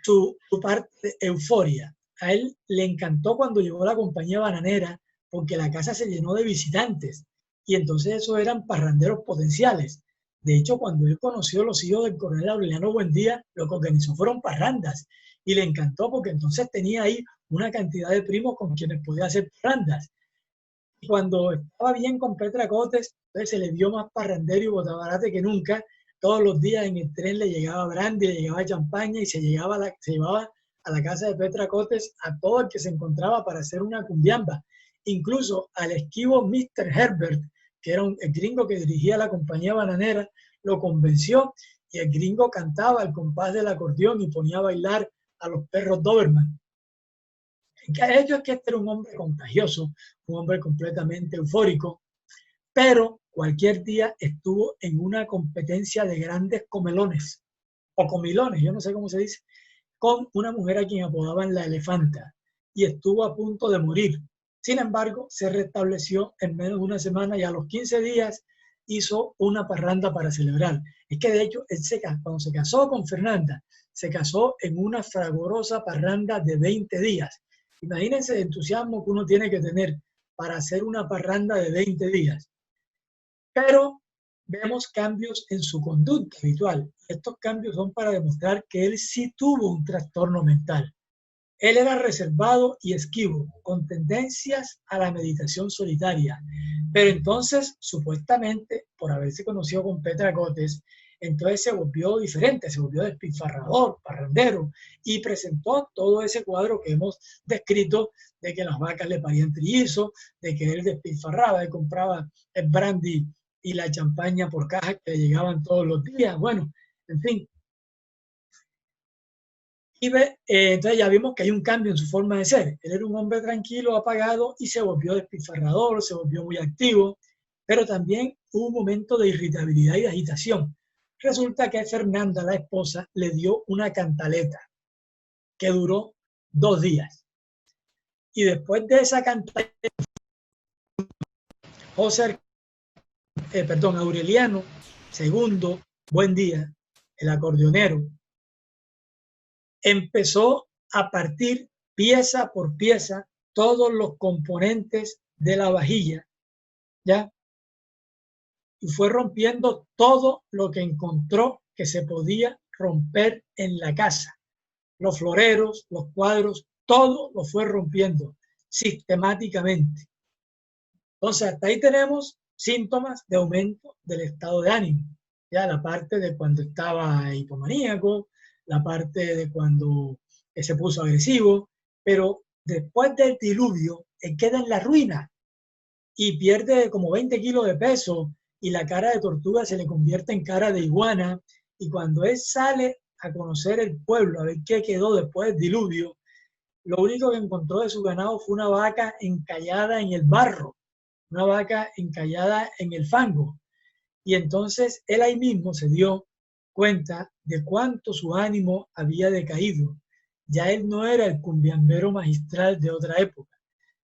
su parte de euforia. A él le encantó cuando llegó la compañía bananera porque la casa se llenó de visitantes y entonces esos eran parranderos potenciales. De hecho, cuando él conoció a los hijos del coronel Aureliano Buendía, lo que organizó fueron parrandas y le encantó porque entonces tenía ahí una cantidad de primos con quienes podía hacer parrandas. Y cuando estaba bien con Petra Cotes, entonces se le vio más parrandero y botabarate que nunca. Todos los días en el tren le llegaba brandy, le llegaba champaña y se llevaba a la casa de Petra Cotes a todo el que se encontraba para hacer una cumbiamba. Incluso al esquivo Mr. Herbert, que era el gringo que dirigía la compañía bananera, lo convenció y el gringo cantaba al compás del acordeón y ponía a bailar a los perros Doberman. Que ha hecho es que este era un hombre contagioso, un hombre completamente eufórico, pero cualquier día estuvo en una competencia de grandes comelones, o comilones, yo no sé cómo se dice, con una mujer a quien apodaban la elefanta, y estuvo a punto de morir. Sin embargo, se restableció en menos de una semana y a los 15 días hizo una parranda para celebrar. Es que de hecho, cuando se casó con Fernanda, se casó en una fragorosa parranda de 20 días. Imagínense el entusiasmo que uno tiene que tener para hacer una parranda de 20 días. Pero vemos cambios en su conducta habitual. Estos cambios son para demostrar que él sí tuvo un trastorno mental. Él era reservado y esquivo, con tendencias a la meditación solitaria. Pero entonces, supuestamente, por haberse conocido con Petra Cotes, entonces se volvió diferente, se volvió despilfarrador, parrandero, y presentó todo ese cuadro que hemos descrito de que las vacas le parían trillizos, de que él despilfarraba, él compraba el brandy y la champaña por cajas que le llegaban todos los días. Bueno, en fin. Entonces ya vimos que hay un cambio en su forma de ser. Él era un hombre tranquilo, apagado, y se volvió despilfarrador, se volvió muy activo, pero también hubo un momento de irritabilidad y de agitación. Resulta que Fernanda, la esposa, le dio una cantaleta que duró 2 días. Y después de esa cantaleta, Aureliano II, buen día, el acordeonero, empezó a partir pieza por pieza todos los componentes de la vajilla, ¿ya? Y fue rompiendo todo lo que encontró que se podía romper en la casa. Los floreros, los cuadros, todo lo fue rompiendo sistemáticamente. Entonces, hasta ahí tenemos síntomas de aumento del estado de ánimo. Ya la parte de cuando estaba hipomaníaco, la parte de cuando se puso agresivo, pero después del diluvio, él queda en la ruina y pierde como 20 kilos de peso y la cara de tortuga se le convierte en cara de iguana. Y cuando él sale a conocer el pueblo, a ver qué quedó después del diluvio, lo único que encontró de su ganado fue una vaca encallada en el barro, una vaca encallada en el fango. Y entonces él ahí mismo se dio cuenta de cuánto su ánimo había decaído. Ya él no era el cumbiambero magistral de otra época.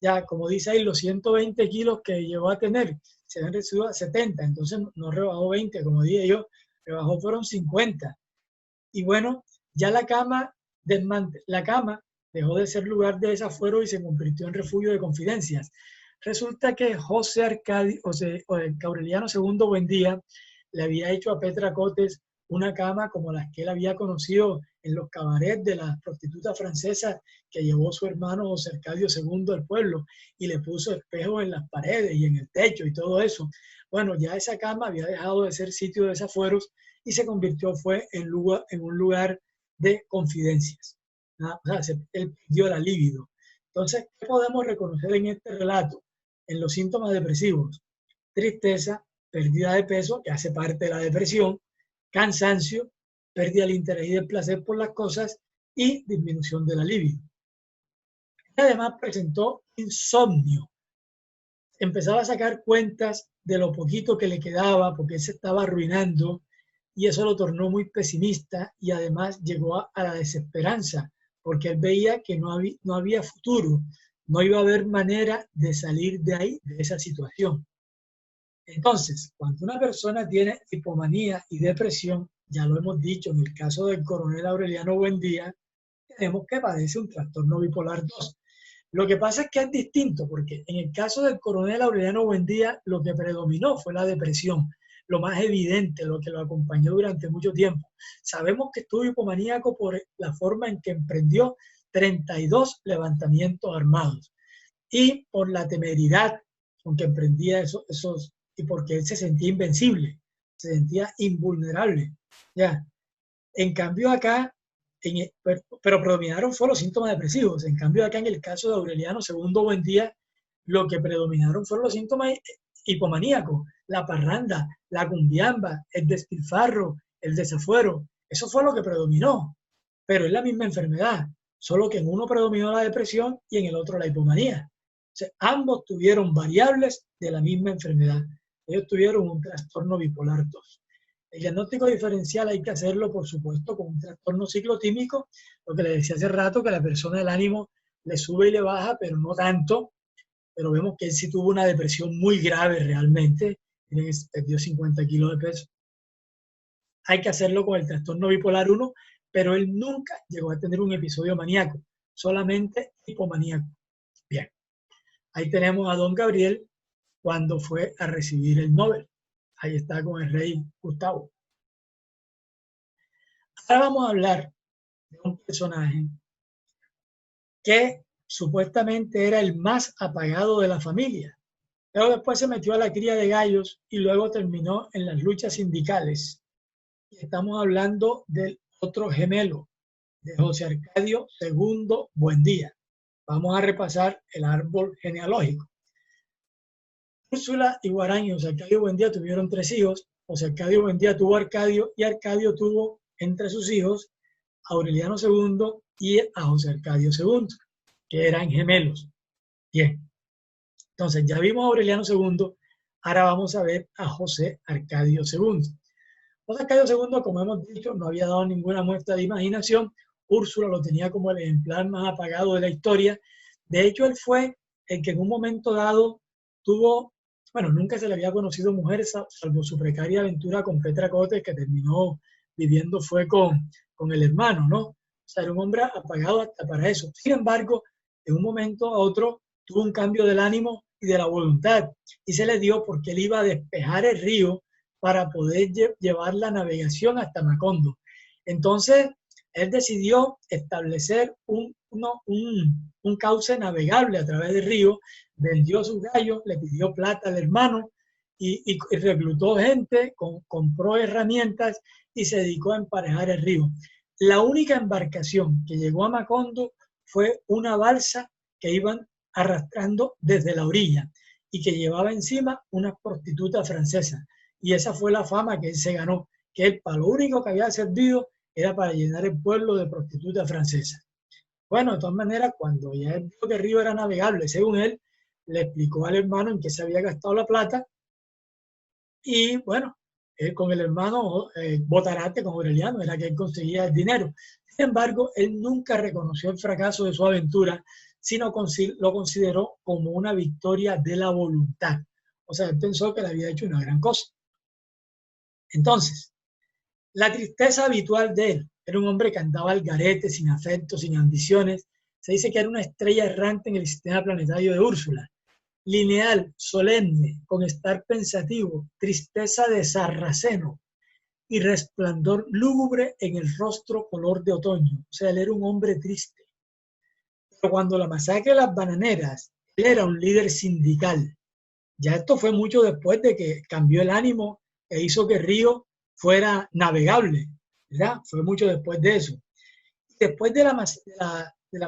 Ya, como dice ahí, los 120 kilos que llegó a tener se han reducido a 70, entonces no rebajó 20, como dije yo, rebajó fueron 50. Y bueno, ya la cama dejó de ser lugar de desafuero y se convirtió en refugio de confidencias. Resulta que José Arcadio, o Aureliano II Buendía, le había hecho a Petra Cotes una cama como las que él había conocido en los cabarets de las prostitutas francesas que llevó su hermano José Arcadio II al pueblo y le puso espejos en las paredes y en el techo y todo eso. Bueno, ya esa cama había dejado de ser sitio de desafueros y se convirtió en un lugar de confidencias. ¿No? O sea, él perdió la libido. Entonces, ¿qué podemos reconocer en este relato? En los síntomas depresivos: tristeza, pérdida de peso, que hace parte de la depresión, cansancio, pérdida del interés y del placer por las cosas y disminución de la libido. Además presentó insomnio. Empezaba a sacar cuentas de lo poquito que le quedaba porque él se estaba arruinando y eso lo tornó muy pesimista y además llegó a la desesperanza porque él veía que no había futuro, no iba a haber manera de salir de ahí, de esa situación. Entonces, cuando una persona tiene hipomanía y depresión, ya lo hemos dicho en el caso del coronel Aureliano Buendía, tenemos que padece un trastorno bipolar 2. Lo que pasa es que es distinto, porque en el caso del coronel Aureliano Buendía, lo que predominó fue la depresión, lo más evidente, lo que lo acompañó durante mucho tiempo. Sabemos que estuvo hipomaníaco por la forma en que emprendió 32 levantamientos armados y por la temeridad con que emprendía esos y porque él se sentía invencible, se sentía invulnerable. ¿Ya? En cambio acá, pero predominaron fueron los síntomas depresivos. En cambio acá en el caso de Aureliano II Buendía, lo que predominaron fueron los síntomas hipomaníacos, la parranda, la cumbiamba, el despilfarro, el desafuero. Eso fue lo que predominó, pero es la misma enfermedad, solo que en uno predominó la depresión y en el otro la hipomanía. O sea, ambos tuvieron variables de la misma enfermedad. Ellos tuvieron un trastorno bipolar 2. El diagnóstico diferencial hay que hacerlo, por supuesto, con un trastorno ciclotímico, lo que le decía hace rato, que a la persona del ánimo le sube y le baja, pero no tanto. Pero vemos que él sí tuvo una depresión muy grave realmente, perdió 50 kilos de peso. Hay que hacerlo con el trastorno bipolar 1, pero él nunca llegó a tener un episodio maníaco, solamente hipomaníaco. Bien, ahí tenemos a don Gabriel cuando fue a recibir el Nobel. Ahí está con el rey Gustavo. Ahora vamos a hablar de un personaje que supuestamente era el más apagado de la familia, pero después se metió a la cría de gallos y luego terminó en las luchas sindicales. Y estamos hablando del otro gemelo, de José Arcadio II Buendía. Vamos a repasar el árbol genealógico. Úrsula y Guarán y José Arcadio Buendía tuvieron 3 hijos. José Arcadio Buendía tuvo a Arcadio y Arcadio tuvo entre sus hijos a Aureliano II y a José Arcadio II, que eran gemelos. Bien, entonces ya vimos a Aureliano II, ahora vamos a ver a José Arcadio II. José Arcadio II, como hemos dicho, no había dado ninguna muestra de imaginación. Úrsula lo tenía como el ejemplar más apagado de la historia. De hecho, él fue el que en un momento dado tuvo, bueno, nunca se le había conocido mujer, salvo su precaria aventura con Petra Cotes, que terminó viviendo fue con el hermano, ¿no? O sea, era un hombre apagado hasta para eso. Sin embargo, en un momento a otro tuvo un cambio del ánimo y de la voluntad, y se le dio porque él iba a despejar el río para poder llevar la navegación hasta Macondo. Entonces, él decidió establecer un cauce navegable a través del río, vendió sus gallos, le pidió plata al hermano y reclutó gente, compró herramientas y se dedicó a emparejar el río. La única embarcación que llegó a Macondo fue una balsa que iban arrastrando desde la orilla y que llevaba encima una prostituta francesa. Y esa fue la fama que él se ganó, que él para lo único que había servido era para llenar el pueblo de prostitutas francesas. Bueno, de todas maneras, cuando ya él vio que el río era navegable, según él, le explicó al hermano en qué se había gastado la plata y bueno, él con el hermano Botarate, con Aureliano, era que él conseguía el dinero. Sin embargo, él nunca reconoció el fracaso de su aventura, sino lo consideró como una victoria de la voluntad. O sea, él pensó que le había hecho una gran cosa. Entonces, la tristeza habitual de él, era un hombre que andaba al garete, sin afecto, sin ambiciones. Se dice que era una estrella errante en el sistema planetario de Úrsula. Lineal, solemne, con estar pensativo, tristeza de sarraceno y resplandor lúgubre en el rostro color de otoño. O sea, él era un hombre triste. Pero cuando la masacre de las bananeras, él era un líder sindical. Ya esto fue mucho después de que cambió el ánimo e hizo que el río fuera navegable, ¿verdad? Fue mucho después de eso. Después de la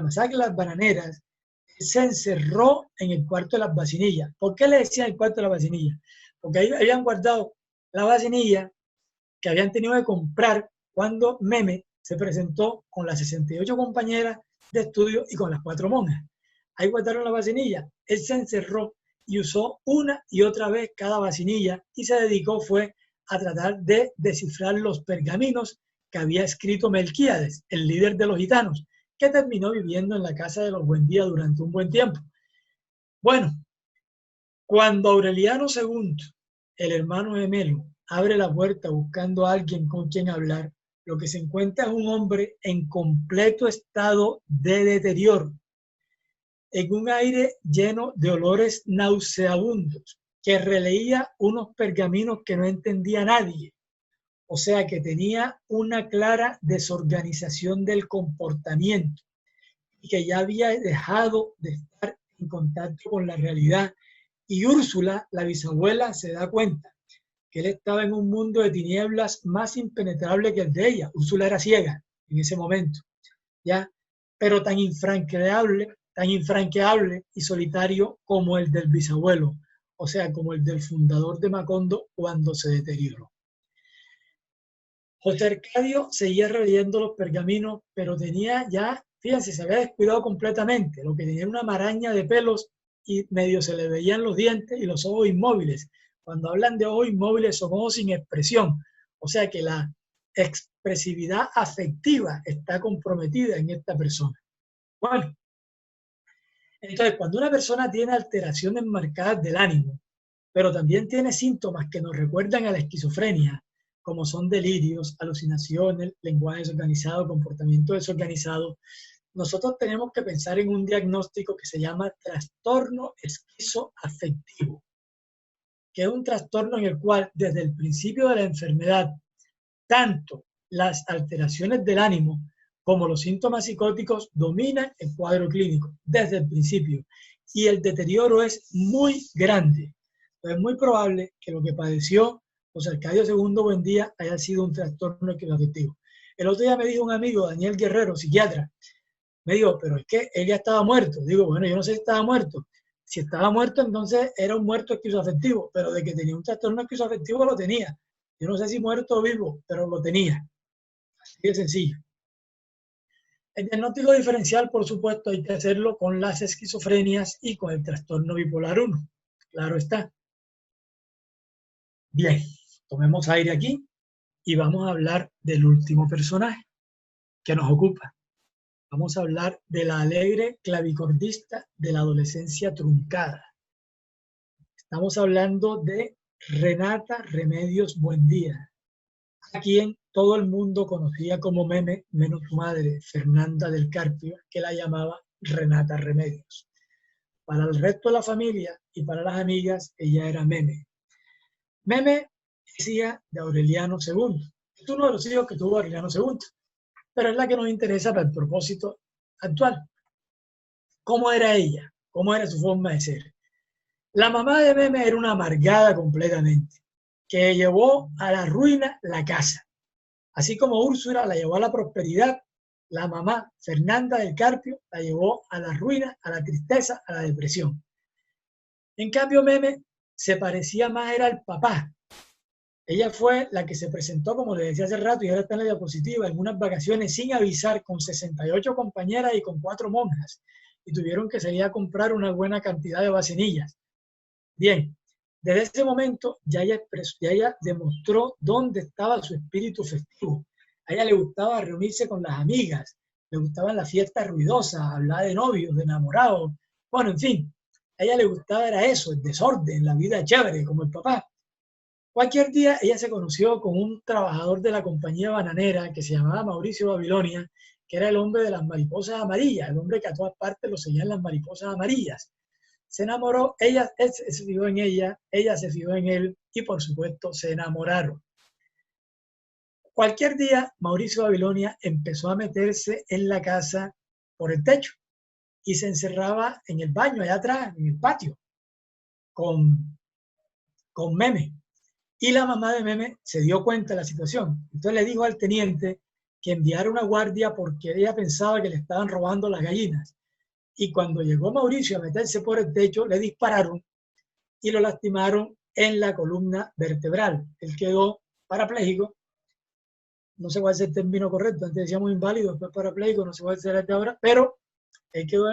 masacre de las bananeras, se encerró en el cuarto de las vacinillas. ¿Por qué le decían el cuarto de las vacinillas? Porque ahí habían guardado la vacinilla que habían tenido que comprar cuando Meme se presentó con las 68 compañeras de estudio y con las 4 monjas. Ahí guardaron la vacinilla. Él se encerró y usó una y otra vez cada vacinilla y se dedicó fue a tratar de descifrar los pergaminos que había escrito Melquíades, el líder de los gitanos, que terminó viviendo en la casa de los Buendía durante un buen tiempo. Bueno, cuando Aureliano II, el hermano gemelo, abre la puerta buscando a alguien con quien hablar, lo que se encuentra es un hombre en completo estado de deterioro, en un aire lleno de olores nauseabundos, que releía unos pergaminos que no entendía nadie. O sea que tenía una clara desorganización del comportamiento y que ya había dejado de estar en contacto con la realidad. Y Úrsula, la bisabuela, se da cuenta que él estaba en un mundo de tinieblas más impenetrable que el de ella. Úrsula era ciega en ese momento, ¿ya? Pero tan infranqueable y solitario como el del bisabuelo, o sea, como el del fundador de Macondo cuando se deterioró. José Arcadio seguía releyendo los pergaminos, pero tenía ya, fíjense, se había descuidado completamente. Lo que tenía era una maraña de pelos y medio se le veían los dientes y los ojos inmóviles. Cuando hablan de ojos inmóviles son ojos sin expresión. O sea que la expresividad afectiva está comprometida en esta persona. Bueno, entonces cuando una persona tiene alteraciones marcadas del ánimo, pero también tiene síntomas que nos recuerdan a la esquizofrenia, como son delirios, alucinaciones, lenguaje desorganizado, comportamiento desorganizado, nosotros tenemos que pensar en un diagnóstico que se llama trastorno esquizoafectivo, que es un trastorno en el cual desde el principio de la enfermedad, tanto las alteraciones del ánimo como los síntomas psicóticos dominan el cuadro clínico desde el principio y el deterioro es muy grande. Es muy probable que lo que padeció José Arcadio II Buendía haya sido un trastorno esquizoafectivo. El otro día me dijo un amigo, Daniel Guerrero, psiquiatra, me dijo, pero es que él ya estaba muerto. Digo, bueno, yo no sé si estaba muerto. Si estaba muerto, entonces era un muerto esquizoafectivo, pero de que tenía un trastorno esquizoafectivo lo tenía. Yo no sé si muerto o vivo, pero lo tenía. Así de sencillo. El diagnóstico diferencial, por supuesto, hay que hacerlo con las esquizofrenias y con el trastorno bipolar 1. Claro está. Bien, tomemos aire aquí y vamos a hablar del último personaje que nos ocupa. Vamos a hablar de la alegre clavicordista de la adolescencia truncada. Estamos hablando de Renata Remedios Buendía, a quien todo el mundo conocía como Meme, menos su madre, Fernanda del Carpio, que la llamaba Renata Remedios. Para el resto de la familia y para las amigas, ella era Meme. Meme es hija de Aureliano II. Es uno de los hijos que tuvo Aureliano II, pero es la que nos interesa para el propósito actual. ¿Cómo era ella? ¿Cómo era su forma de ser? La mamá de Meme era una amargada completamente, que llevó a la ruina la casa. Así como Úrsula la llevó a la prosperidad, la mamá Fernanda del Carpio la llevó a la ruina, a la tristeza, a la depresión. En cambio, Meme se parecía más era al papá. Ella fue la que se presentó, como le decía hace rato, y ahora está en la diapositiva, en unas vacaciones sin avisar, con 68 compañeras y con 4 monjas, y tuvieron que salir a comprar una buena cantidad de vacinillas. Bien, desde ese momento ya ella demostró dónde estaba su espíritu festivo. A ella le gustaba reunirse con las amigas, le gustaban las fiestas ruidosas, hablar de novios, de enamorados, bueno, en fin, a ella le gustaba era eso, el desorden, la vida chévere, como el papá. Cualquier día ella se conoció con un trabajador de la compañía bananera que se llamaba Mauricio Babilonia, que era el hombre de las mariposas amarillas, el hombre que a todas partes lo seguían las mariposas amarillas. Se enamoró, él se fijó en ella se fijó en él y por supuesto se enamoraron. Cualquier día Mauricio Babilonia empezó a meterse en la casa por el techo y se encerraba en el baño allá atrás, en el patio, con Meme. Y la mamá de Meme se dio cuenta de la situación. Entonces le dijo al teniente que enviara una guardia porque ella pensaba que le estaban robando las gallinas. Y cuando llegó Mauricio a meterse por el techo, le dispararon y lo lastimaron en la columna vertebral. Él quedó parapléjico. No sé cuál es el término correcto. Antes decíamos inválido, después parapléjico, no sé cuál será el de ahora, pero él quedó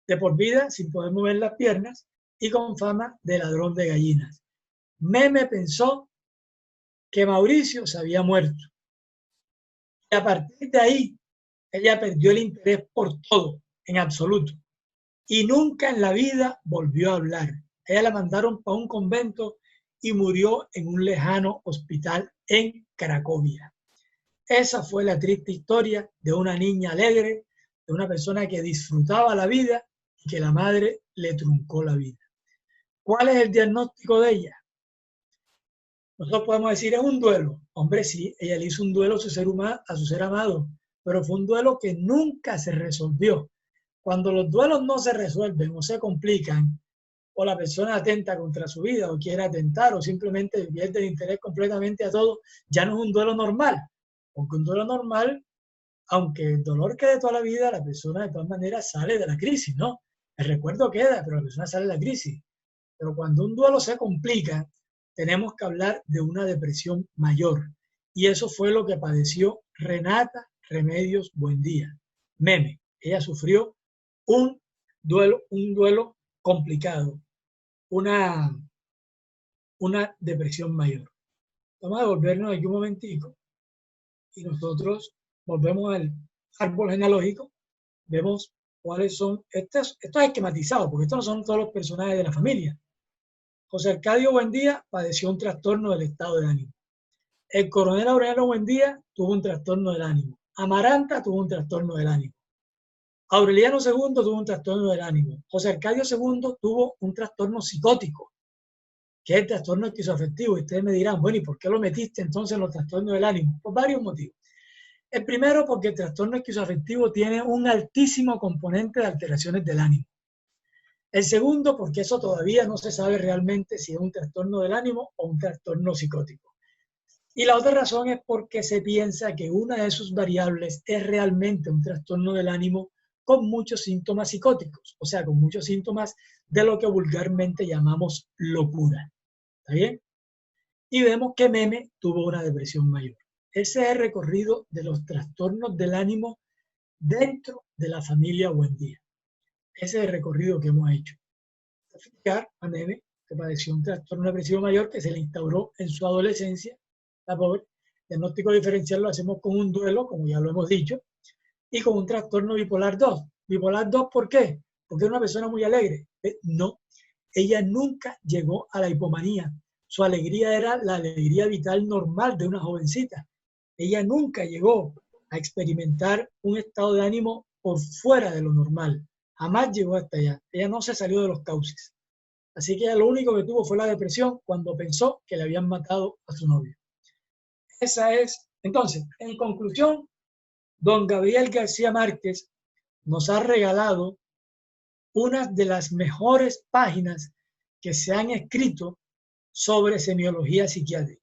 de por vida sin poder mover las piernas y con fama de ladrón de gallinas. Meme pensó que Mauricio se había muerto. Y a partir de ahí, ella perdió el interés por todo, en absoluto. Y nunca en la vida volvió a hablar. Ella la mandaron para un convento y murió en un lejano hospital en Cracovia. Esa fue la triste historia de una niña alegre, de una persona que disfrutaba la vida y que la madre le truncó la vida. ¿Cuál es el diagnóstico de ella? Nosotros podemos decir, es un duelo. Hombre, sí, ella le hizo un duelo a su ser amado, pero fue un duelo que nunca se resolvió. Cuando los duelos no se resuelven o se complican, o la persona atenta contra su vida o quiere atentar o simplemente pierde el interés completamente a todo, ya no es un duelo normal. Porque un duelo normal, aunque el dolor quede toda la vida, la persona de todas maneras sale de la crisis, ¿no? El recuerdo queda, pero la persona sale de la crisis. Pero cuando un duelo se complica, tenemos que hablar de una depresión mayor. Y eso fue lo que padeció Renata Remedios Buendía. Meme, ella sufrió un duelo complicado, una depresión mayor. Vamos a devolvernos aquí un momentico y nosotros volvemos al árbol genealógico, vemos cuáles son, esto es esquematizado, porque estos no son todos los personajes de la familia. José Arcadio Buendía padeció un trastorno del estado de ánimo. El coronel Aureliano Buendía tuvo un trastorno del ánimo. Amaranta tuvo un trastorno del ánimo. Aureliano II tuvo un trastorno del ánimo. José Arcadio II tuvo un trastorno psicótico, que es el trastorno esquizoafectivo. Y ustedes me dirán, bueno, ¿y por qué lo metiste entonces en los trastornos del ánimo? Por varios motivos. El primero, porque el trastorno esquizoafectivo tiene un altísimo componente de alteraciones del ánimo. El segundo, porque eso todavía no se sabe realmente si es un trastorno del ánimo o un trastorno psicótico. Y la otra razón es porque se piensa que una de sus variables es realmente un trastorno del ánimo con muchos síntomas psicóticos, o sea, con muchos síntomas de lo que vulgarmente llamamos locura. ¿Está bien? Y vemos que Meme tuvo una depresión mayor. Ese es el recorrido de los trastornos del ánimo dentro de la familia Buendía. Ese es el recorrido que hemos hecho. Explicar a Nene que padeció un trastorno depresivo mayor que se le instauró en su adolescencia, la pobre. El diagnóstico diferencial lo hacemos con un duelo, como ya lo hemos dicho, y con un trastorno bipolar 2. ¿Bipolar 2 por qué? Porque es una persona muy alegre. No, ella nunca llegó a la hipomanía. Su alegría era la alegría vital normal de una jovencita. Ella nunca llegó a experimentar un estado de ánimo por fuera de lo normal. Jamás llegó hasta allá. Ella no se salió de los cauces. Así que ella lo único que tuvo fue la depresión cuando pensó que le habían matado a su novio. Esa es. Entonces, en conclusión, don Gabriel García Márquez nos ha regalado una de las mejores páginas que se han escrito sobre semiología psiquiátrica.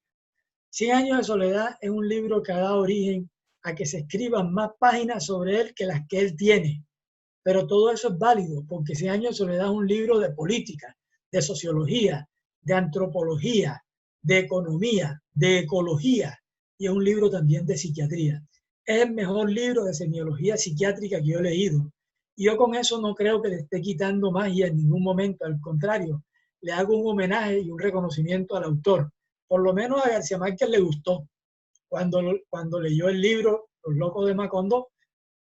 100 años de soledad es un libro que ha dado origen a que se escriban más páginas sobre él que las que él tiene. Pero todo eso es válido, porque 100 años de soledad es un libro de política, de sociología, de antropología, de economía, de ecología, y es un libro también de psiquiatría. Es el mejor libro de semiología psiquiátrica que yo he leído. Y yo con eso no creo que le esté quitando magia en ningún momento, al contrario, le hago un homenaje y un reconocimiento al autor. Por lo menos a García Márquez le gustó. Cuando leyó el libro Los locos de Macondo,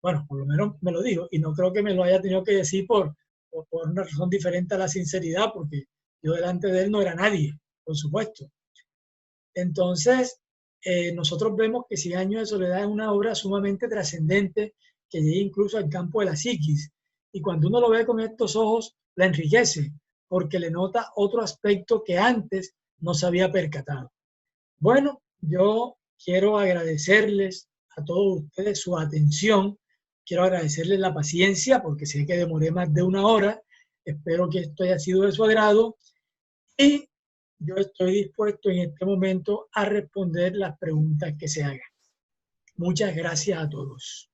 bueno, por lo menos me lo dijo, y no creo que me lo haya tenido que decir por una razón diferente a la sinceridad, porque yo delante de él no era nadie, por supuesto. Entonces, nosotros vemos que 100 años de soledad es una obra sumamente trascendente que llega incluso al campo de la psiquis, y cuando uno lo ve con estos ojos, la enriquece, porque le nota otro aspecto que antes no se había percatado. Bueno, yo quiero agradecerles a todos ustedes su atención. Quiero agradecerles la paciencia porque sé que demoré más de una hora. Espero que esto haya sido de su agrado y yo estoy dispuesto en este momento a responder las preguntas que se hagan. Muchas gracias a todos.